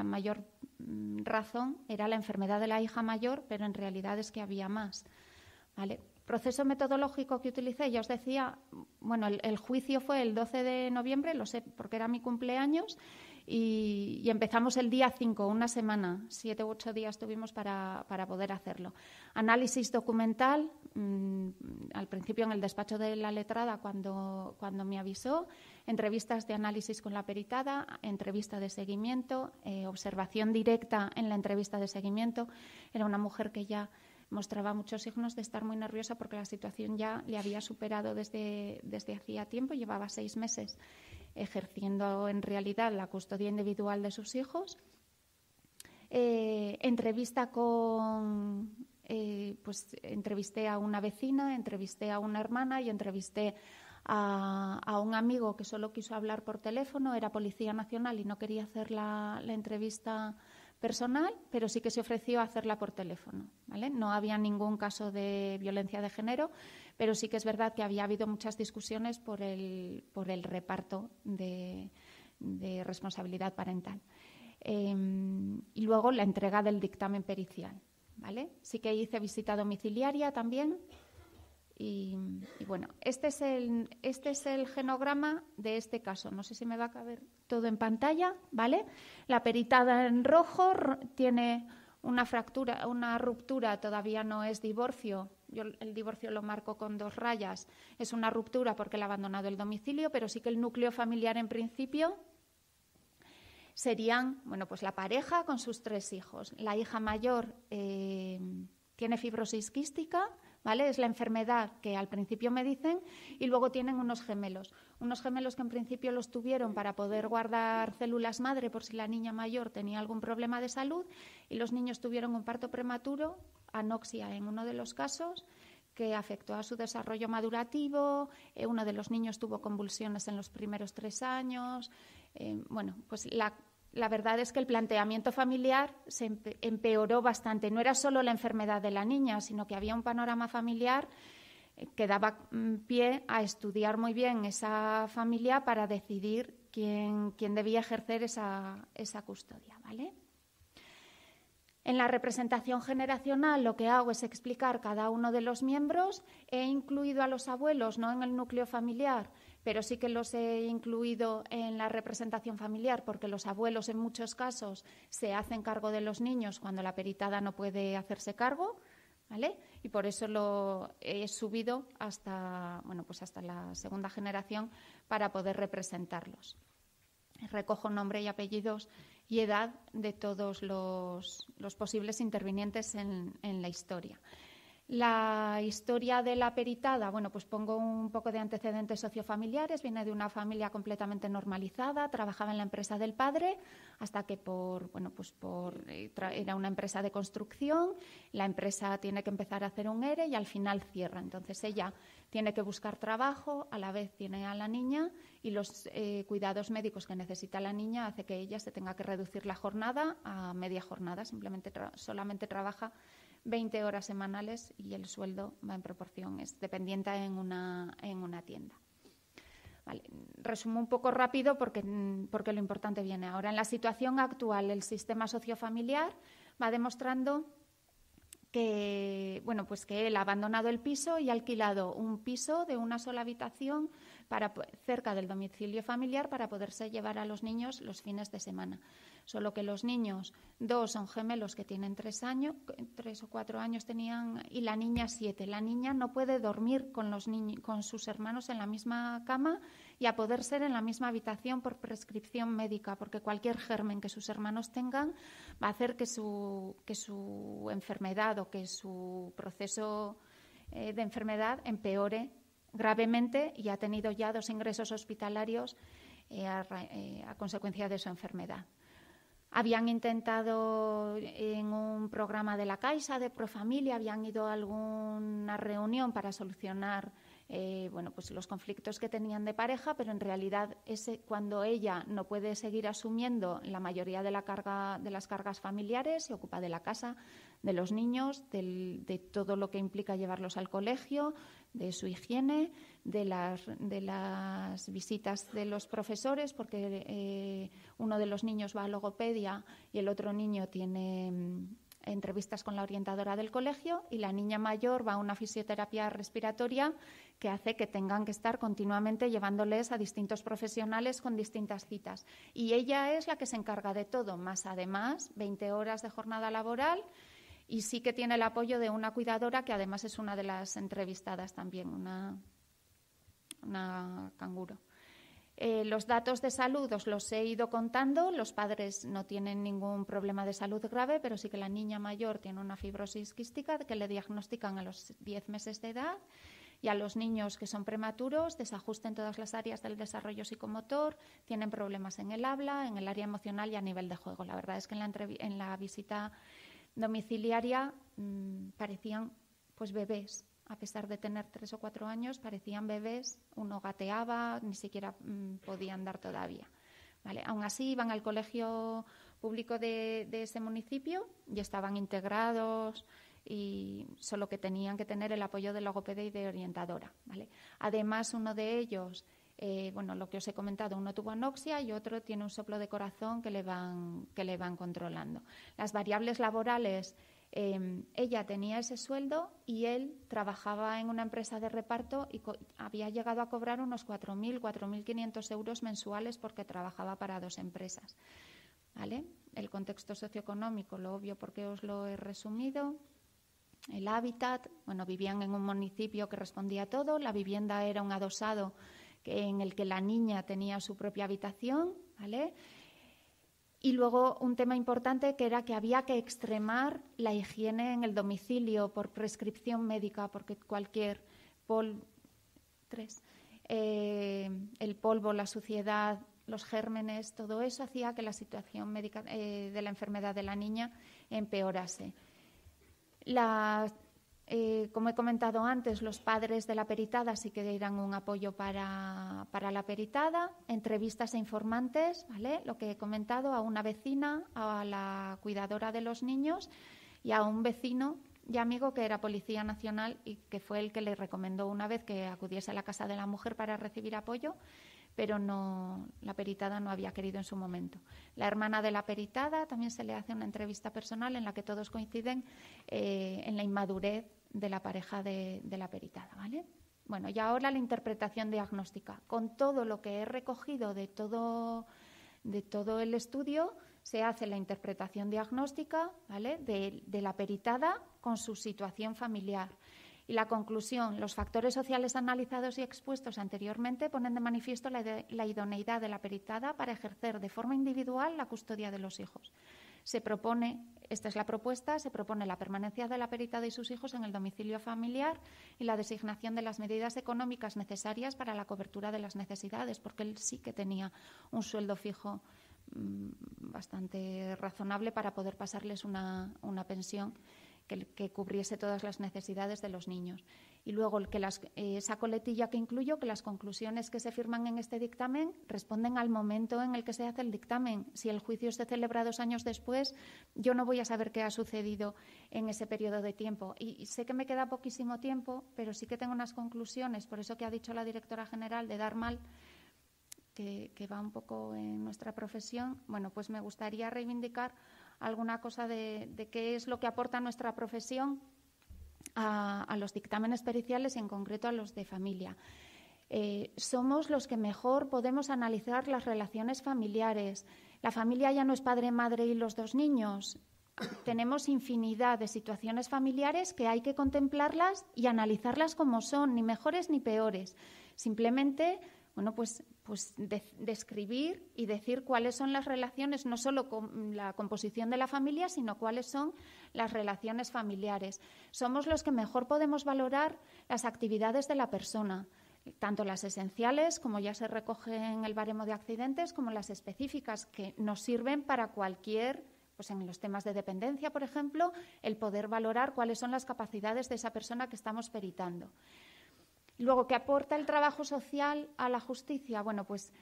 S3: mayor razón era la enfermedad de la hija mayor, pero en realidad es que había más. ¿Vale? Proceso metodológico que utilicé, ya os decía, bueno, el juicio fue el 12 de noviembre, lo sé porque era mi cumpleaños, y empezamos el día 5, una semana, 7 u 8 días tuvimos para poder hacerlo. Análisis documental, al principio en el despacho de la letrada cuando me avisó, entrevistas de análisis con la peritada, entrevista de seguimiento, observación directa en la entrevista de seguimiento. Era una mujer que ya mostraba muchos signos de estar muy nerviosa porque la situación ya le había superado desde hacía tiempo, llevaba 6 meses ejerciendo en realidad la custodia individual de sus hijos. Entrevista entrevisté a una vecina, entrevisté a una hermana y entrevisté a un amigo que solo quiso hablar por teléfono, era Policía Nacional y no quería hacer la entrevista personal, pero sí que se ofreció a hacerla por teléfono, ¿vale? No había ningún caso de violencia de género, pero sí que es verdad que había habido muchas discusiones por el reparto de responsabilidad parental. Y luego la entrega del dictamen pericial, ¿vale? Sí que hice visita domiciliaria también. Y bueno, este es el genograma de este caso. No sé si me va a caber todo en pantalla, ¿vale? La peritada en rojo tiene una fractura, una ruptura, todavía no es divorcio. Yo el divorcio lo marco con 2 rayas. Es una ruptura porque él ha abandonado el domicilio, pero sí que el núcleo familiar en principio serían, bueno, pues la pareja con sus 3 hijos. La hija mayor tiene fibrosis quística, ¿vale? Es la enfermedad que al principio me dicen, y luego tienen unos gemelos que en principio los tuvieron para poder guardar células madre por si la niña mayor tenía algún problema de salud, y los niños tuvieron un parto prematuro, anoxia en uno de los casos, que afectó a su desarrollo madurativo. Uno de los niños tuvo convulsiones en los primeros 3 años. Bueno, pues la verdad es que el planteamiento familiar se empeoró bastante. No era solo la enfermedad de la niña, sino que había un panorama familiar que daba pie a estudiar muy bien esa familia para decidir quién debía ejercer esa custodia, ¿vale? En la representación generacional lo que hago es explicar cada uno de los miembros. He incluido a los abuelos, no en el núcleo familiar, pero sí que los he incluido en la representación familiar, porque los abuelos en muchos casos se hacen cargo de los niños cuando la peritada no puede hacerse cargo, ¿vale? Y por eso lo he subido hasta la segunda generación para poder representarlos. Recojo nombre y apellidos y edad de todos los posibles intervinientes en la historia. La historia de la peritada, bueno, pues pongo un poco de antecedentes sociofamiliares. Viene de una familia completamente normalizada, trabajaba en la empresa del padre hasta que era una empresa de construcción, la empresa tiene que empezar a hacer un ERE y al final cierra. Entonces ella tiene que buscar trabajo, a la vez tiene a la niña y los cuidados médicos que necesita la niña hace que ella se tenga que reducir la jornada a media jornada, solamente trabaja 20 horas semanales y el sueldo va en proporción, es dependiente en una tienda. Vale. Resumo un poco rápido porque lo importante viene ahora. En la situación actual, el sistema sociofamiliar va demostrando que él ha abandonado el piso y ha alquilado un piso de una sola habitación cerca del domicilio familiar para poderse llevar a los niños los fines de semana. Solo que los niños, 2 son gemelos que tienen 3 o 4 años tenían, y la niña 7. La niña no puede dormir con sus hermanos en la misma cama y a poder ser en la misma habitación por prescripción médica, porque cualquier germen que sus hermanos tengan va a hacer que su enfermedad o que su proceso de enfermedad empeore gravemente, y ha tenido ya 2 ingresos hospitalarios a consecuencia de su enfermedad. Habían intentado en un programa de la Caixa, de Profamilia, habían ido a alguna reunión para solucionar los conflictos que tenían de pareja, pero en realidad cuando ella no puede seguir asumiendo la mayoría de las cargas familiares, se ocupa de la casa, de los niños, de todo lo que implica llevarlos al colegio, de su higiene, de las visitas de los profesores, porque uno de los niños va a logopedia y el otro niño tiene entrevistas con la orientadora del colegio, y la niña mayor va a una fisioterapia respiratoria que hace que tengan que estar continuamente llevándoles a distintos profesionales con distintas citas. Y ella es la que se encarga de todo, más además 20 horas de jornada laboral, y sí que tiene el apoyo de una cuidadora que además es una de las entrevistadas también, una canguro. Los datos de salud os los he ido contando. Los padres no tienen ningún problema de salud grave, pero sí que la niña mayor tiene una fibrosis quística que le diagnostican a los 10 meses de edad, y a los niños que son prematuros, desajuste en todas las áreas del desarrollo psicomotor, tienen problemas en el habla, en el área emocional y a nivel de juego. La verdad es que en la visita domiciliaria parecían pues bebés. A pesar de tener 3 o 4 años, parecían bebés, uno gateaba, ni siquiera podía andar todavía. ¿Vale? Aún así, iban al colegio público de ese municipio y estaban integrados, y solo que tenían que tener el apoyo de logopeda y de orientadora. ¿Vale? Además, uno de ellos, lo que os he comentado, uno tuvo anoxia y otro tiene un soplo de corazón que le van controlando. Las variables laborales, ella tenía ese sueldo y él trabajaba en una empresa de reparto y había llegado a cobrar unos 4.500 euros mensuales porque trabajaba para 2 empresas. ¿Vale? El contexto socioeconómico, lo obvio porque os lo he resumido. El hábitat, vivían en un municipio que respondía a todo. La vivienda era un adosado en el que la niña tenía su propia habitación, ¿vale? Y luego un tema importante que era que había que extremar la higiene en el domicilio por prescripción médica, porque cualquier el polvo, la suciedad, los gérmenes, todo eso hacía que la situación médica de la enfermedad de la niña empeorase. Como he comentado antes, los padres de la peritada sí que eran un apoyo para la peritada, entrevistas e informantes, ¿vale? Lo que he comentado, a una vecina, a la cuidadora de los niños y a un vecino y amigo que era Policía Nacional y que fue el que le recomendó una vez que acudiese a la Casa de la Mujer para recibir apoyo, pero no, la peritada no había querido en su momento. La hermana de la peritada también se le hace una entrevista personal en la que todos coinciden en la inmadurez de la pareja de la peritada, ¿vale? Bueno, y ahora la interpretación diagnóstica. Con todo lo que he recogido de todo el estudio, se hace la interpretación diagnóstica, ¿vale?, de la peritada con su situación familiar. Y la conclusión, los factores sociales analizados y expuestos anteriormente ponen de manifiesto la idoneidad de la peritada para ejercer de forma individual la custodia de los hijos. Se propone, esta es la propuesta, se propone la permanencia de la peritada y sus hijos en el domicilio familiar y la designación de las medidas económicas necesarias para la cobertura de las necesidades, porque él sí que tenía un sueldo fijo bastante razonable para poder pasarles una pensión que cubriese todas las necesidades de los niños. Y luego esa coletilla que incluyo, que las conclusiones que se firman en este dictamen responden al momento en el que se hace el dictamen. Si el juicio se celebra 2 años después, yo no voy a saber qué ha sucedido en ese periodo de tiempo. Y sé que me queda poquísimo tiempo, pero sí que tengo unas conclusiones, por eso que ha dicho la directora general de dar mal, que va un poco en nuestra profesión. Bueno, pues me gustaría reivindicar alguna cosa de qué es lo que aporta nuestra profesión a los dictámenes periciales y en concreto a los de familia. Somos los que mejor podemos analizar las relaciones familiares. La familia ya no es padre, madre y los 2 niños. Tenemos infinidad de situaciones familiares que hay que contemplarlas y analizarlas como son, ni mejores ni peores. Simplemente, bueno, pues describir y decir cuáles son las relaciones, no solo con la composición de la familia, sino cuáles son las relaciones familiares. Somos los que mejor podemos valorar las actividades de la persona, tanto las esenciales, como ya se recoge en el baremo de accidentes, como las específicas, que nos sirven para cualquier, pues en los temas de dependencia, por ejemplo, el poder valorar cuáles son las capacidades de esa persona que estamos peritando. Luego, ¿qué aporta el trabajo social a la justicia? Bueno, pues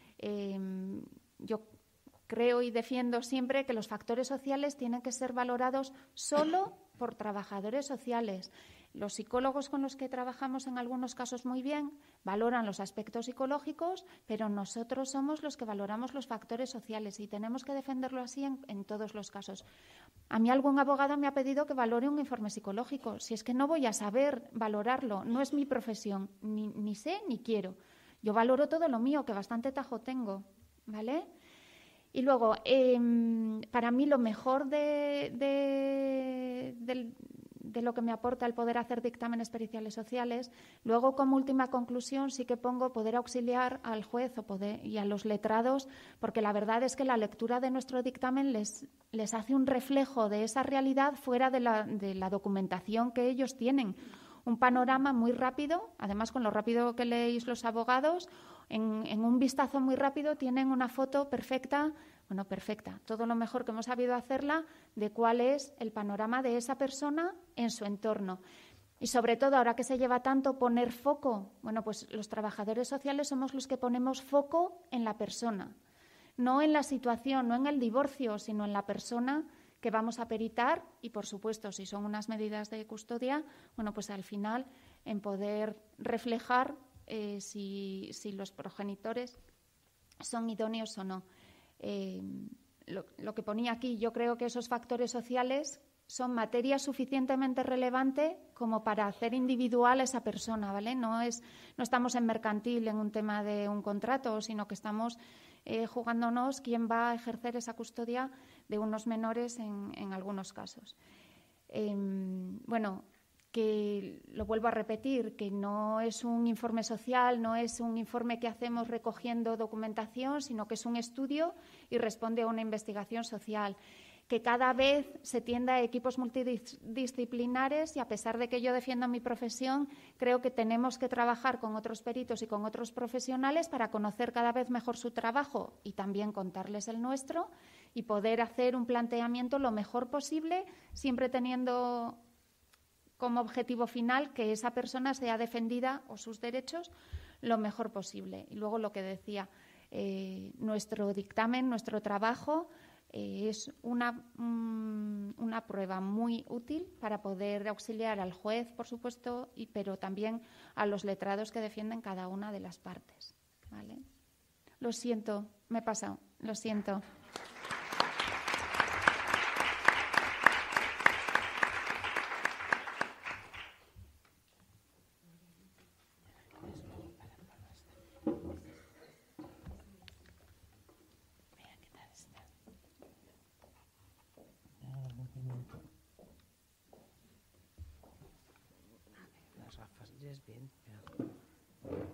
S3: yo creo y defiendo siempre que los factores sociales tienen que ser valorados solo por trabajadores sociales. Los psicólogos con los que trabajamos en algunos casos muy bien valoran los aspectos psicológicos, pero nosotros somos los que valoramos los factores sociales y tenemos que defenderlo así en todos los casos. A mí algún abogado me ha pedido que valore un informe psicológico. Si es que no voy a saber valorarlo, no es mi profesión, ni sé ni quiero. Yo valoro todo lo mío, que bastante tajo tengo, ¿vale? Y luego, para mí lo mejor de lo que me aporta el poder hacer dictámenes periciales sociales, luego como última conclusión sí que pongo poder auxiliar al juez y a los letrados, porque la verdad es que la lectura de nuestro dictamen les hace un reflejo de esa realidad fuera de la documentación que ellos tienen. Un panorama muy rápido, además con lo rápido que leéis los abogados, en un vistazo muy rápido tienen una foto perfecta, todo lo mejor que hemos sabido hacerla de cuál es el panorama de esa persona en su entorno. Y sobre todo, ahora que se lleva tanto poner foco, bueno, pues los trabajadores sociales somos los que ponemos foco en la persona, no en la situación, no en el divorcio, sino en la persona que vamos a peritar y, por supuesto, si son unas medidas de custodia, bueno, pues al final en poder reflejar si los progenitores son idóneos o no. Lo que ponía aquí, yo creo que esos factores sociales son materia suficientemente relevante como para hacer individual a esa persona, ¿vale? No estamos en mercantil en un tema de un contrato, sino que estamos jugándonos quién va a ejercer esa custodia de unos menores en algunos casos. Bueno, que lo vuelvo a repetir, que no es un informe social, no es un informe que hacemos recogiendo documentación, sino que es un estudio y responde a una investigación social. Que cada vez se tienda a equipos multidisciplinares y, a pesar de que yo defiendo mi profesión, creo que tenemos que trabajar con otros peritos y con otros profesionales para conocer cada vez mejor su trabajo y también contarles el nuestro y poder hacer un planteamiento lo mejor posible, siempre teniendo como objetivo final que esa persona sea defendida o sus derechos lo mejor posible. Y luego lo que decía, nuestro dictamen, nuestro trabajo Es una prueba muy útil para poder auxiliar al juez, por supuesto, pero también a los letrados que defienden cada una de las partes, ¿vale? Lo siento, me he pasado, lo siento.
S1: Las gafas, ya es bien.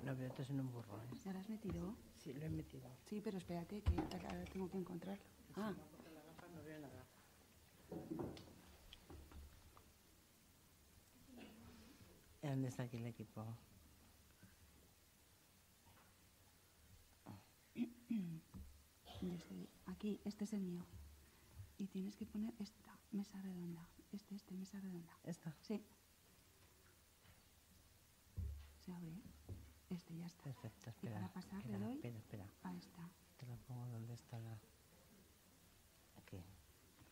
S1: No veo esto en un burro.
S4: ¿Ya lo has metido?
S1: Sí, lo he metido.
S4: Sí, pero espérate, que ahora tengo que encontrarlo. Ah.
S1: La gafa no veo nada. ¿Dónde está aquí el equipo?
S4: Aquí, este es el mío. Y tienes que poner esta mesa redonda. Mesa redonda.
S1: ¿Esta?
S4: Sí. Se abre. Ya está.
S1: Perfecto,
S4: Y
S1: espera.
S4: para pasar le doy.
S1: Espera.
S4: Ahí está.
S1: Te la pongo donde está la... Aquí.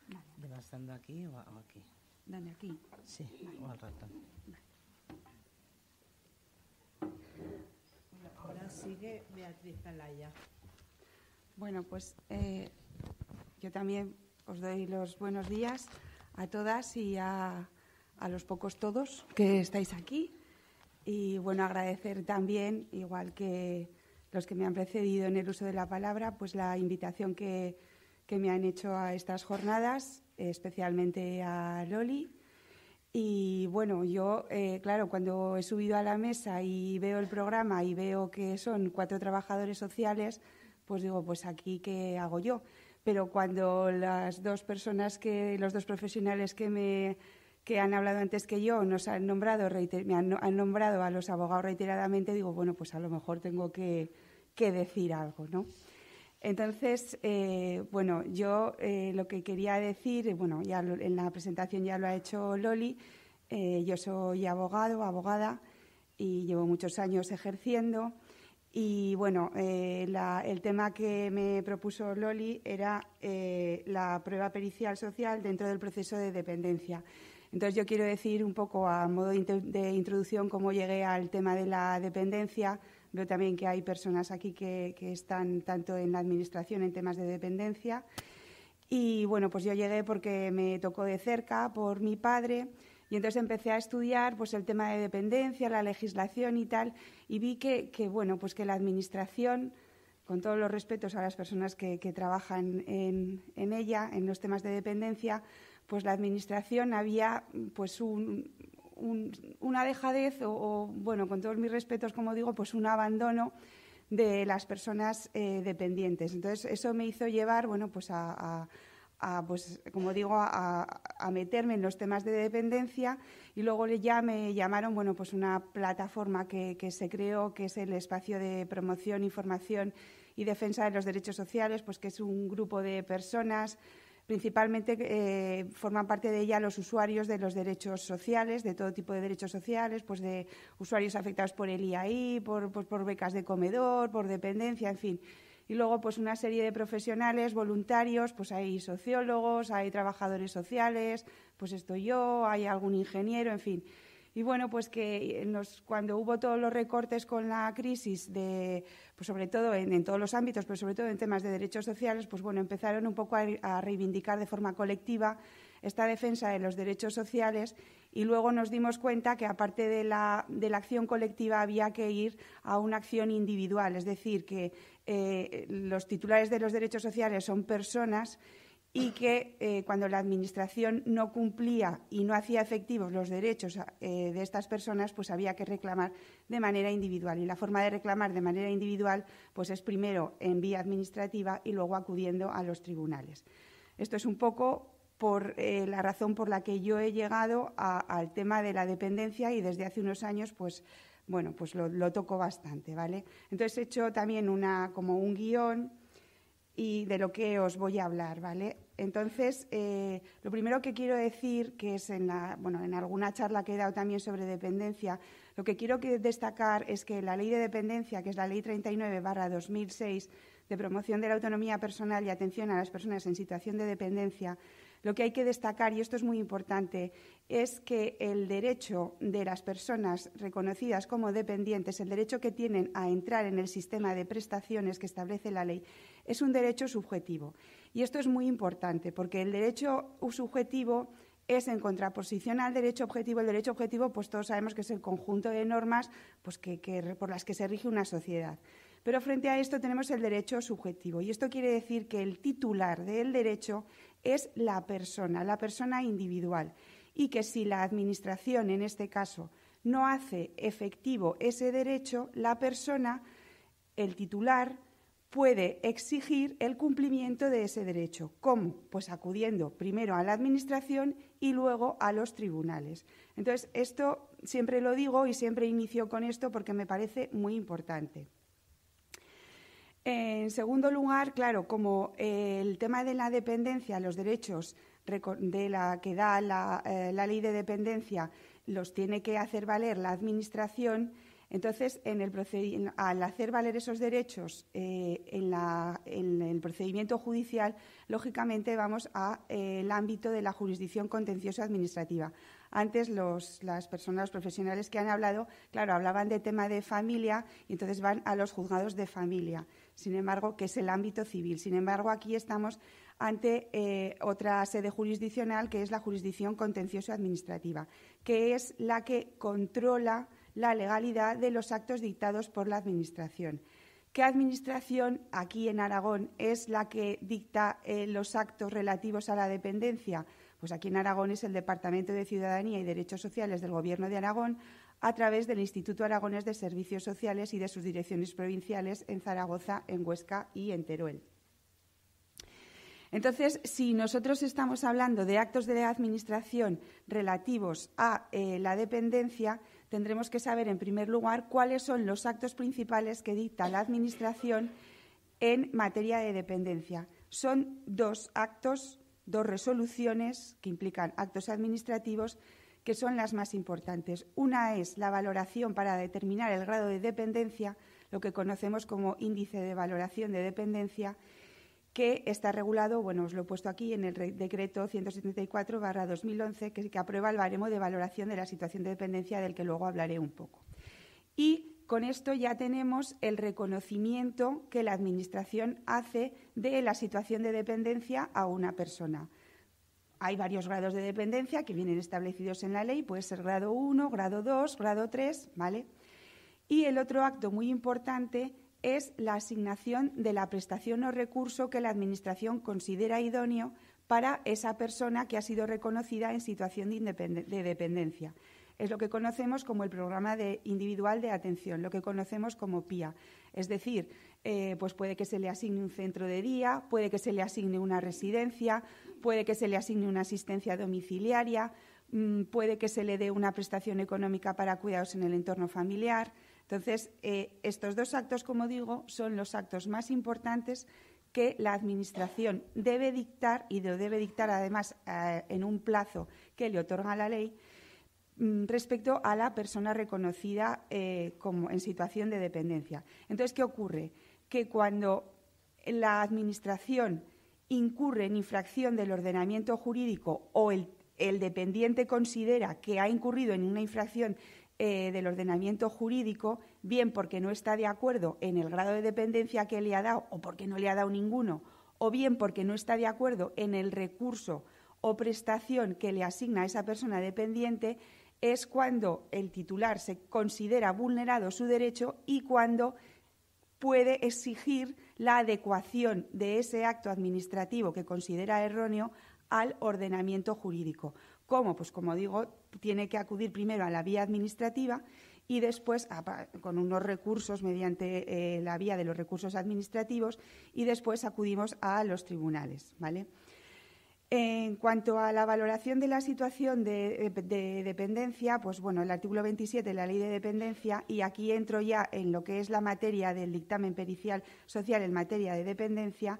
S4: Vale.
S1: ¿Devastando aquí o aquí?
S4: Dale aquí.
S1: Sí,
S4: Vale.
S1: o al ratón. Ahora sigue Beatriz Calaya.
S4: Bueno, pues yo también os doy los buenos días a todas y a los pocos todos que estáis aquí. Y bueno, agradecer también, igual que los que me han precedido en el uso de la palabra, pues la invitación que me han hecho a estas jornadas, especialmente a Loli. Y bueno, yo, claro, cuando he subido a la mesa y veo el programa y veo que son 4 trabajadores sociales, pues digo, pues aquí, ¿qué hago yo? Pero cuando las dos personas, los dos profesionales que han hablado antes que yo nos han nombrado, han nombrado a los abogados reiteradamente, digo, bueno, pues a lo mejor tengo que decir algo, ¿no? Entonces, bueno, yo lo que quería decir, bueno, ya en la presentación ya lo ha hecho Loli, yo soy abogada y llevo muchos años ejerciendo y, bueno, el tema que me propuso Loli era la prueba pericial social dentro del proceso de dependencia. Entonces, yo quiero decir un poco a modo de introducción cómo llegué al tema de la dependencia. Veo también que hay personas aquí que están tanto en la administración en temas de dependencia. Y, bueno, pues yo llegué porque me tocó de cerca por mi padre y entonces empecé a estudiar pues el tema de dependencia, la legislación y tal, y vi que bueno, pues que la administración, con todos los respetos a las personas que trabajan en ella, en los temas de dependencia, pues la administración había pues una dejadez o, bueno, con todos mis respetos, como digo, pues un abandono de las personas dependientes. Entonces, eso me hizo llevar, bueno, pues pues, como digo, a meterme en los temas de dependencia y luego ya me llamaron, bueno, pues una plataforma que se creó, que es el Espacio de Promoción, Información y Defensa de los Derechos Sociales, pues que es un grupo de personas. Principalmente forman parte de ella los usuarios de los derechos sociales, de todo tipo de derechos sociales, pues de usuarios afectados por el IAI, por becas de comedor, por dependencia, en fin. Y luego pues una serie de profesionales, voluntarios, pues hay sociólogos, hay trabajadores sociales, pues estoy yo, hay algún ingeniero, en fin. Y bueno, pues que cuando hubo todos los recortes con la crisis, pues sobre todo en todos los ámbitos, pero sobre todo en temas de derechos sociales, pues bueno, empezaron un poco a reivindicar de forma colectiva esta defensa de los derechos sociales y luego nos dimos cuenta que aparte de la acción colectiva había que ir a una acción individual, es decir, que los titulares de los derechos sociales son personas y que cuando la Administración no cumplía y no hacía efectivos los derechos de estas personas, pues había que reclamar de manera individual. Y la forma de reclamar de manera individual pues es primero en vía administrativa y luego acudiendo a los tribunales. Esto es un poco por la razón por la que yo he llegado al tema de la dependencia y desde hace unos años pues bueno, pues lo toco bastante, ¿vale? Entonces he hecho también como un guión y de lo que os voy a hablar, ¿vale? Entonces, lo primero que quiero decir, que es en alguna charla que he dado también sobre dependencia, lo que quiero destacar es que la Ley de Dependencia, que es la Ley 39/2006 de promoción de la autonomía personal y atención a las personas en situación de dependencia, lo que hay que destacar, y esto es muy importante, es que el derecho de las personas reconocidas como dependientes, el derecho que tienen a entrar en el sistema de prestaciones que establece la ley, es un derecho subjetivo. Y esto es muy importante porque el derecho subjetivo es en contraposición al derecho objetivo. El derecho objetivo, pues todos sabemos que es el conjunto de normas pues, por las que se rige una sociedad. Pero frente a esto tenemos el derecho subjetivo. Y esto quiere decir que el titular del derecho es la persona individual. Y que si la Administración, en este caso, no hace efectivo ese derecho, la persona, el titular, puede exigir el cumplimiento de ese derecho. ¿Cómo? Pues acudiendo primero a la Administración y luego a los tribunales. Entonces, esto siempre lo digo y siempre inicio con esto porque me parece muy importante. En segundo lugar, claro, como el tema de la dependencia, los derechos que da la ley de dependencia los tiene que hacer valer la Administración, entonces al hacer valer esos derechos en el procedimiento judicial, lógicamente vamos al ámbito de la jurisdicción contencioso administrativa. Antes las personas profesionales que han hablado, claro, hablaban de tema de familia y entonces van a los juzgados de familia, sin embargo, que es el ámbito civil. Sin embargo, aquí estamos ante otra sede jurisdiccional que es la jurisdicción contencioso administrativa, que es la que controla la legalidad de los actos dictados por la Administración. ¿Qué Administración aquí en Aragón es la que dicta los actos relativos a la dependencia? Pues aquí en Aragón es el Departamento de Ciudadanía y Derechos Sociales del Gobierno de Aragón a través del Instituto Aragonés de Servicios Sociales y de sus direcciones provinciales en Zaragoza, en Huesca y en Teruel. Entonces, si nosotros estamos hablando de actos de la Administración relativos a la dependencia, tendremos que saber, en primer lugar, cuáles son los actos principales que dicta la Administración en materia de dependencia. Son dos actos, dos resoluciones que implican actos administrativos que son las más importantes. Una es la valoración para determinar el grado de dependencia, lo que conocemos como índice de valoración de dependencia, que está regulado, bueno, os lo he puesto aquí en el decreto 174/2011, que aprueba el baremo de valoración de la situación de dependencia, del que luego hablaré un poco. Y con esto ya tenemos el reconocimiento que la Administración hace de la situación de dependencia a una persona. Hay varios grados de dependencia que vienen establecidos en la ley, puede ser grado 1, grado 2, grado 3, ¿vale? Y el otro acto muy importante es la asignación de la prestación o recurso que la Administración considera idóneo para esa persona que ha sido reconocida en situación de dependencia. Es lo que conocemos como el Programa Individual de Atención, lo que conocemos como PIA. Es decir, pues puede que se le asigne un centro de día, puede que se le asigne una residencia, puede que se le asigne una asistencia domiciliaria, puede que se le dé una prestación económica para cuidados en el entorno familiar. Entonces, estos dos actos, como digo, son los actos más importantes que la Administración debe dictar, y lo debe dictar además en un plazo que le otorga la ley, respecto a la persona reconocida como en situación de dependencia. Entonces, ¿qué ocurre? Que cuando la Administración incurre en infracción del ordenamiento jurídico o el dependiente considera que ha incurrido en una infracción del ordenamiento jurídico, bien porque no está de acuerdo en el grado de dependencia que le ha dado o porque no le ha dado ninguno, o bien porque no está de acuerdo en el recurso o prestación que le asigna a esa persona dependiente, es cuando el titular se considera vulnerado su derecho y cuando puede exigir la adecuación de ese acto administrativo que considera erróneo al ordenamiento jurídico. ¿Cómo? Pues, como digo, tiene que acudir primero a la vía administrativa y después con unos recursos mediante la vía de los recursos administrativos y después acudimos a los tribunales, ¿vale? En cuanto a la valoración de la situación de dependencia, pues bueno, el artículo 27 de la Ley de Dependencia, y aquí entro ya en lo que es la materia del dictamen pericial social en materia de dependencia,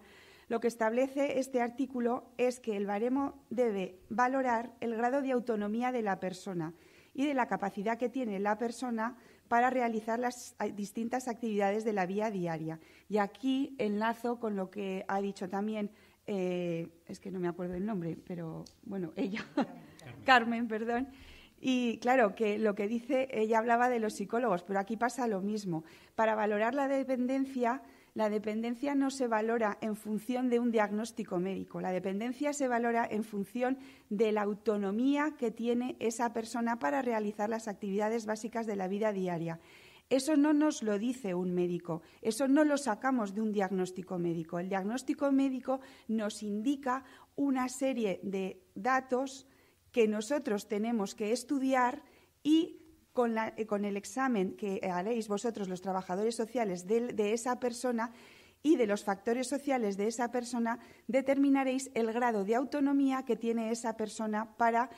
S4: lo que establece este artículo es que el baremo debe valorar el grado de autonomía de la persona y de la capacidad que tiene la persona para realizar las distintas actividades de la vida diaria. Y aquí enlazo con lo que ha dicho también, es que no me acuerdo el nombre, pero bueno, ella, Carmen, perdón. Y claro, que lo que dice, ella hablaba de los psicólogos, pero aquí pasa lo mismo. Para valorar la dependencia no se valora en función de un diagnóstico médico. La dependencia se valora en función de la autonomía que tiene esa persona para realizar las actividades básicas de la vida diaria. Eso no nos lo dice un médico, eso no lo sacamos de un diagnóstico médico. El diagnóstico médico nos indica una serie de datos que nosotros tenemos que estudiar y con el examen que haréis vosotros, los trabajadores sociales, de esa persona y de los factores sociales de esa persona, determinaréis el grado de autonomía que tiene esa persona para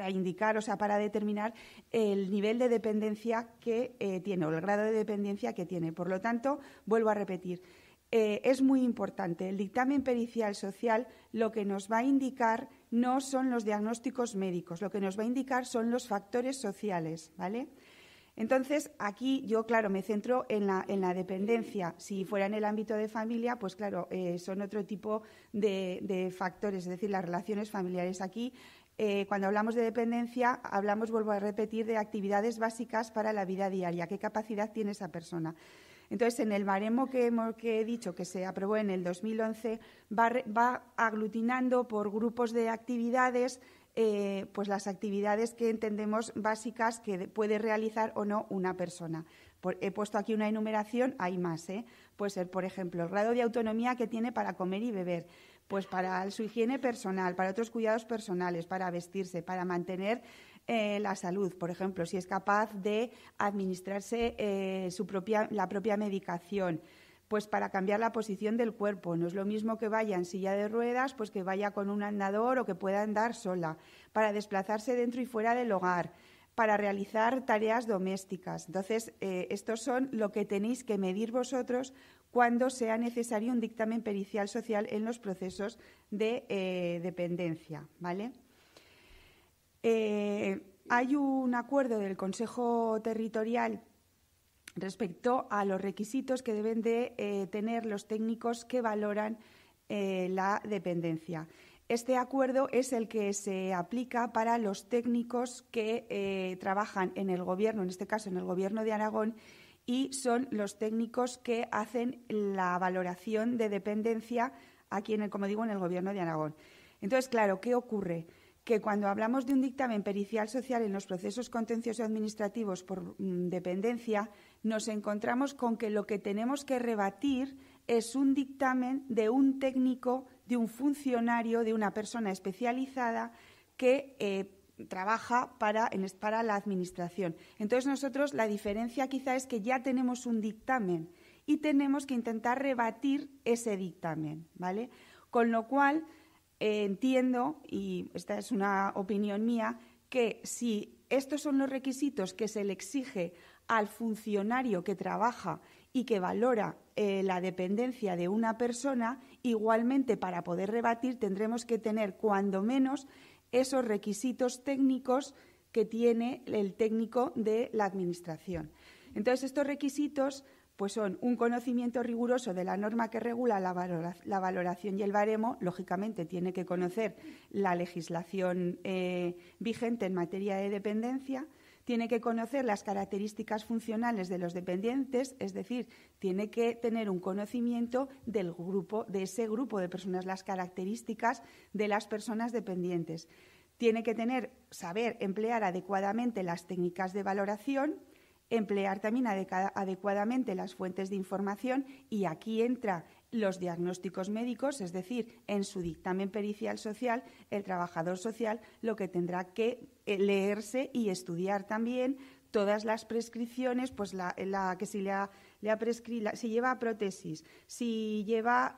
S4: indicar, o sea, para determinar el nivel de dependencia que tiene o el grado de dependencia que tiene. Por lo tanto, vuelvo a repetir, es muy importante. El dictamen pericial social lo que nos va a indicar no son los diagnósticos médicos, lo que nos va a indicar son los factores sociales, ¿vale? Entonces, aquí yo, claro, me centro en la dependencia. Si fuera en el ámbito de familia, pues claro, son otro tipo de factores, es decir, las relaciones familiares. Aquí, cuando hablamos de dependencia, hablamos, vuelvo a repetir, de actividades básicas para la vida diaria. ¿Qué capacidad tiene esa persona? Entonces, en el baremo que he dicho, que se aprobó en el 2011, va aglutinando por grupos de actividades pues las actividades que entendemos básicas que puede realizar o no una persona. He puesto aquí una enumeración, hay más. Puede ser, por ejemplo, el grado de autonomía que tiene para comer y beber, pues para su higiene personal, para otros cuidados personales, para vestirse, para mantener la salud, por ejemplo, si es capaz de administrarse la propia medicación, pues para cambiar la posición del cuerpo. No es lo mismo que vaya en silla de ruedas, pues que vaya con un andador o que pueda andar sola, para desplazarse dentro y fuera del hogar, para realizar tareas domésticas. Entonces, estos son lo que tenéis que medir vosotros cuando sea necesario un dictamen pericial social en los procesos de dependencia, ¿vale? Hay un acuerdo del Consejo Territorial respecto a los requisitos que deben de tener los técnicos que valoran la dependencia. Este acuerdo es el que se aplica para los técnicos que trabajan en el Gobierno, en este caso en el Gobierno de Aragón, y son los técnicos que hacen la valoración de dependencia aquí, como digo, en el Gobierno de Aragón. Entonces, claro, ¿qué ocurre? Que cuando hablamos de un dictamen pericial social en los procesos contenciosos administrativos por dependencia, nos encontramos con que lo que tenemos que rebatir es un dictamen de un técnico, de un funcionario, de una persona especializada que trabaja para la Administración. Entonces, nosotros la diferencia quizá es que ya tenemos un dictamen y tenemos que intentar rebatir ese dictamen, ¿vale? Con lo cual, entiendo, y esta es una opinión mía, que si estos son los requisitos que se le exige al funcionario que trabaja y que valora la dependencia de una persona, igualmente para poder rebatir tendremos que tener cuando menos esos requisitos técnicos que tiene el técnico de la Administración. Entonces, estos requisitos pues son un conocimiento riguroso de la norma que regula la valoración y el baremo. Lógicamente, tiene que conocer la legislación vigente en materia de dependencia, tiene que conocer las características funcionales de los dependientes, es decir, tiene que tener un conocimiento de ese grupo de personas, las características de las personas dependientes. Tiene que saber emplear adecuadamente las técnicas de valoración, emplear también adecuadamente las fuentes de información, y aquí entra los diagnósticos médicos, es decir, en su dictamen pericial social, el trabajador social lo que tendrá que leerse y estudiar también todas las prescripciones, pues que si si lleva prótesis, si lleva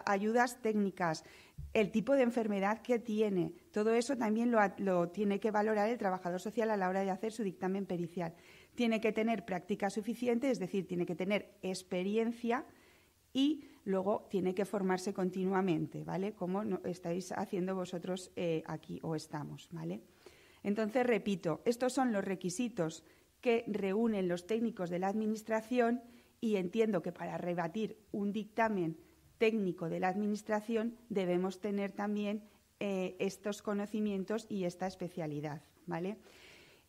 S4: ayudas técnicas, el tipo de enfermedad que tiene, todo eso también lo tiene que valorar el trabajador social a la hora de hacer su dictamen pericial. Tiene que tener práctica suficiente, es decir, tiene que tener experiencia y luego tiene que formarse continuamente, ¿vale? Como estáis haciendo vosotros aquí o estamos, ¿vale? Entonces, repito, estos son los requisitos que reúnen los técnicos de la Administración y entiendo que para rebatir un dictamen técnico de la Administración debemos tener también estos conocimientos y esta especialidad, ¿vale?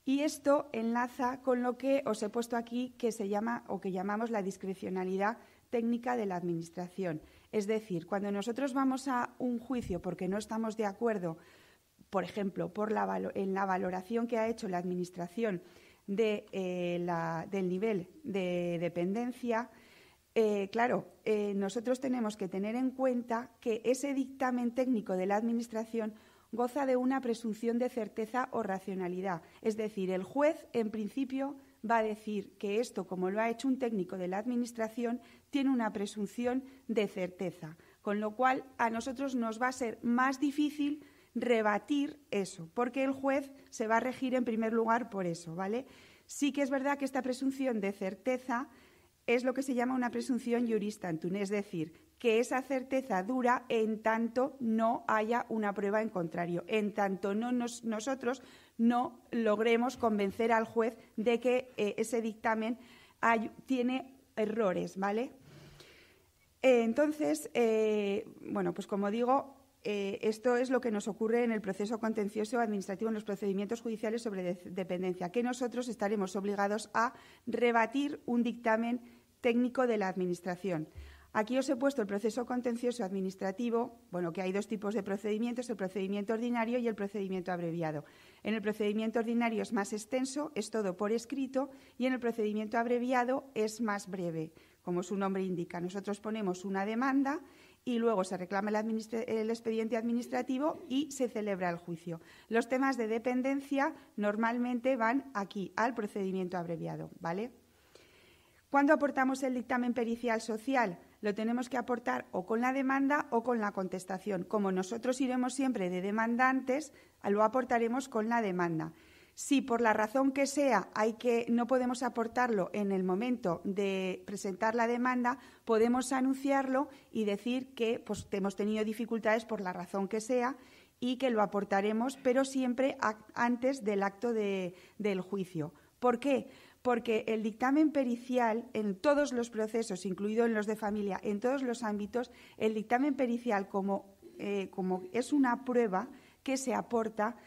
S4: Y esto enlaza con lo que os he puesto aquí, que se llama o que llamamos la discrecionalidad técnica de la Administración. Es decir, cuando nosotros vamos a un juicio porque no estamos de acuerdo, por ejemplo, en la valoración que ha hecho la Administración del nivel de dependencia, nosotros tenemos que tener en cuenta que ese dictamen técnico de la Administración goza de una presunción de certeza o racionalidad. Es decir, el juez, en principio, va a decir que esto, como lo ha hecho un técnico de la Administración, tiene una presunción de certeza, con lo cual a nosotros nos va a ser más difícil rebatir eso, porque el juez se va a regir en primer lugar por eso, ¿vale? Sí que es verdad que esta presunción de certeza es lo que se llama una presunción iuris tantum, es decir, que esa certeza dura en tanto no haya una prueba en contrario, en tanto nosotros no logremos convencer al juez de que ese dictamen tiene errores, ¿vale? Entonces, pues como digo, esto es lo que nos ocurre en el proceso contencioso administrativo, en los procedimientos judiciales sobre dependencia, que nosotros estaremos obligados a rebatir un dictamen técnico de la Administración. Aquí os he puesto el proceso contencioso administrativo, que hay dos tipos de procedimientos, el procedimiento ordinario y el procedimiento abreviado. En el procedimiento ordinario es más extenso, es todo por escrito, y en el procedimiento abreviado es más breve, como su nombre indica. Nosotros ponemos una demanda y luego se reclama el expediente administrativo y se celebra el juicio. Los temas de dependencia normalmente van aquí, al procedimiento abreviado, ¿vale? ¿Cuándo aportamos el dictamen pericial social? Lo tenemos que aportar o con la demanda o con la contestación. Como nosotros iremos siempre de demandantes, lo aportaremos con la demanda. Si por la razón que sea no podemos aportarlo en el momento de presentar la demanda, podemos anunciarlo y decir que hemos tenido dificultades por la razón que sea y que lo aportaremos, pero siempre antes del acto del juicio. ¿Por qué? Porque el dictamen pericial, en todos los procesos, incluido en los de familia, en todos los ámbitos, el dictamen pericial, como es una prueba que se aporta,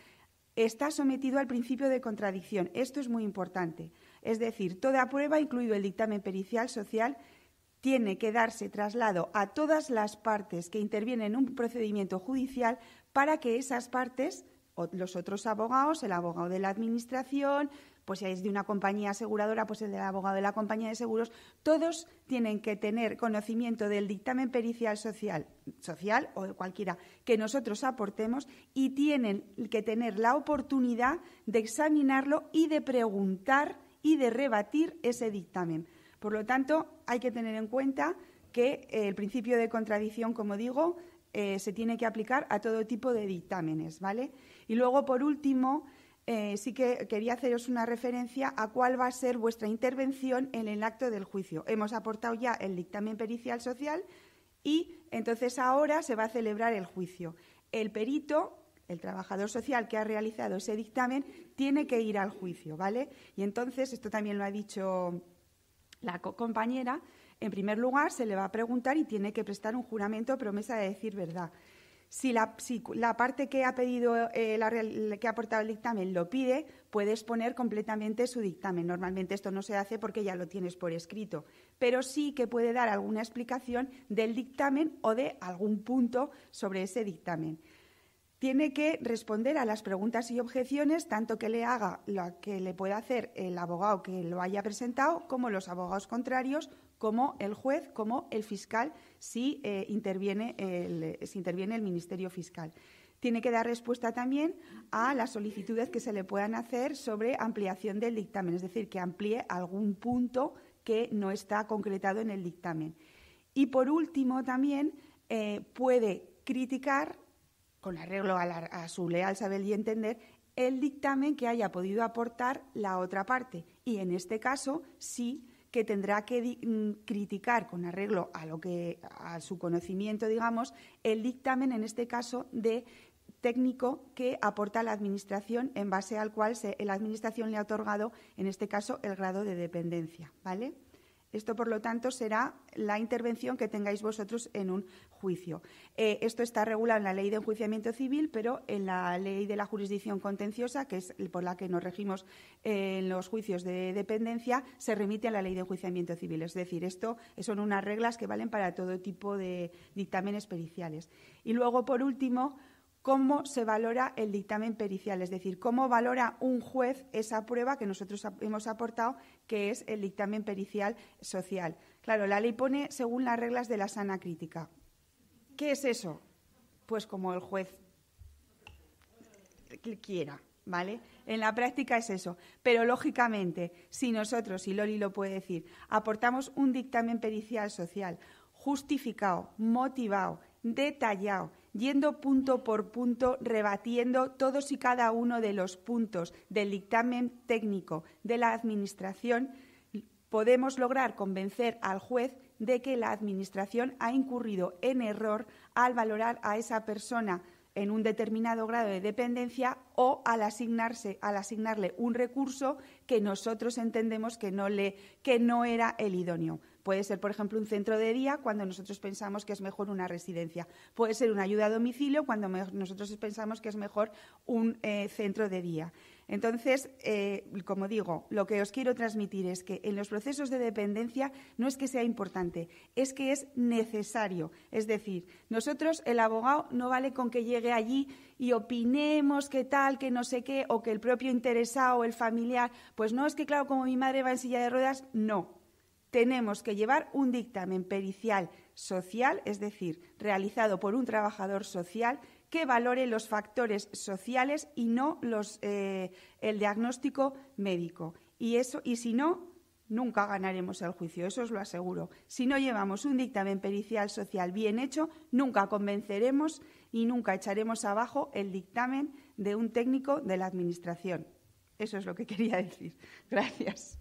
S4: está sometido al principio de contradicción. Esto es muy importante. Es decir, toda prueba, incluido el dictamen pericial social, tiene que darse traslado a todas las partes que intervienen en un procedimiento judicial para que esas partes, o los otros abogados, el abogado de la Administración, pues si es de una compañía aseguradora, pues el del abogado de la compañía de seguros, todos tienen que tener conocimiento del dictamen pericial social o de cualquiera que nosotros aportemos y tienen que tener la oportunidad de examinarlo y de preguntar y de rebatir ese dictamen. Por lo tanto, hay que tener en cuenta que el principio de contradicción, como digo, se tiene que aplicar a todo tipo de dictámenes, ¿vale? Y luego, por último, sí que quería haceros una referencia a cuál va a ser vuestra intervención en el acto del juicio. Hemos aportado ya el dictamen pericial social y entonces ahora se va a celebrar el juicio. El perito, el trabajador social que ha realizado ese dictamen, tiene que ir al juicio, ¿vale? Y entonces, esto también lo ha dicho la compañera, en primer lugar se le va a preguntar y tiene que prestar un juramento o promesa de decir verdad. Si la parte que ha pedido, que ha aportado el dictamen lo pide, puedes poner completamente su dictamen. Normalmente esto no se hace porque ya lo tienes por escrito, pero sí que puede dar alguna explicación del dictamen o de algún punto sobre ese dictamen. Tiene que responder a las preguntas y objeciones, tanto que le haga lo que le pueda hacer el abogado que lo haya presentado, como los abogados contrarios, como el juez, como el fiscal, si interviene el Ministerio Fiscal. Tiene que dar respuesta también a las solicitudes que se le puedan hacer sobre ampliación del dictamen, es decir, que amplíe algún punto que no está concretado en el dictamen. Y, por último, también puede criticar, con arreglo a su leal saber y entender, el dictamen que haya podido aportar la otra parte. Y, en este caso, sí que tendrá que criticar con arreglo a su conocimiento, digamos, el dictamen, en este caso, de técnico que aporta la Administración, en base al cual la Administración le ha otorgado, en este caso, el grado de dependencia, ¿vale? Esto, por lo tanto, será la intervención que tengáis vosotros en un juicio. Esto está regulado en la Ley de Enjuiciamiento Civil, pero en la Ley de la Jurisdicción Contenciosa, que es por la que nos regimos en los juicios de dependencia, se remite a la Ley de Enjuiciamiento Civil. Es decir, esto son unas reglas que valen para todo tipo de dictámenes periciales. Y luego, por último, cómo se valora el dictamen pericial, es decir, cómo valora un juez esa prueba que nosotros hemos aportado, que es el dictamen pericial social. Claro, la ley pone según las reglas de la sana crítica. ¿Qué es eso? Pues como el juez quiera, ¿vale? En la práctica es eso. Pero, lógicamente, si nosotros, y Loli lo puede decir, aportamos un dictamen pericial social justificado, motivado, detallado, yendo punto por punto, rebatiendo todos y cada uno de los puntos del dictamen técnico de la Administración, podemos lograr convencer al juez de que la Administración ha incurrido en error al valorar a esa persona en un determinado grado de dependencia o al asignarle un recurso que nosotros entendemos que no era el idóneo. Puede ser, por ejemplo, un centro de día cuando nosotros pensamos que es mejor una residencia. Puede ser una ayuda a domicilio cuando nosotros pensamos que es mejor un centro de día. Entonces, como digo, lo que os quiero transmitir es que en los procesos de dependencia no es que sea importante, es que es necesario. Es decir, nosotros, el abogado, no vale con que llegue allí y opinemos que tal, que no sé qué, o que el propio interesado o el familiar, pues no, es que claro, como mi madre va en silla de ruedas, no. Tenemos que llevar un dictamen pericial social, es decir, realizado por un trabajador social que valore los factores sociales y no el diagnóstico médico. Y si no, nunca ganaremos el juicio, eso os lo aseguro. Si no llevamos un dictamen pericial social bien hecho, nunca convenceremos y nunca echaremos abajo el dictamen de un técnico de la Administración. Eso es lo que quería decir. Gracias.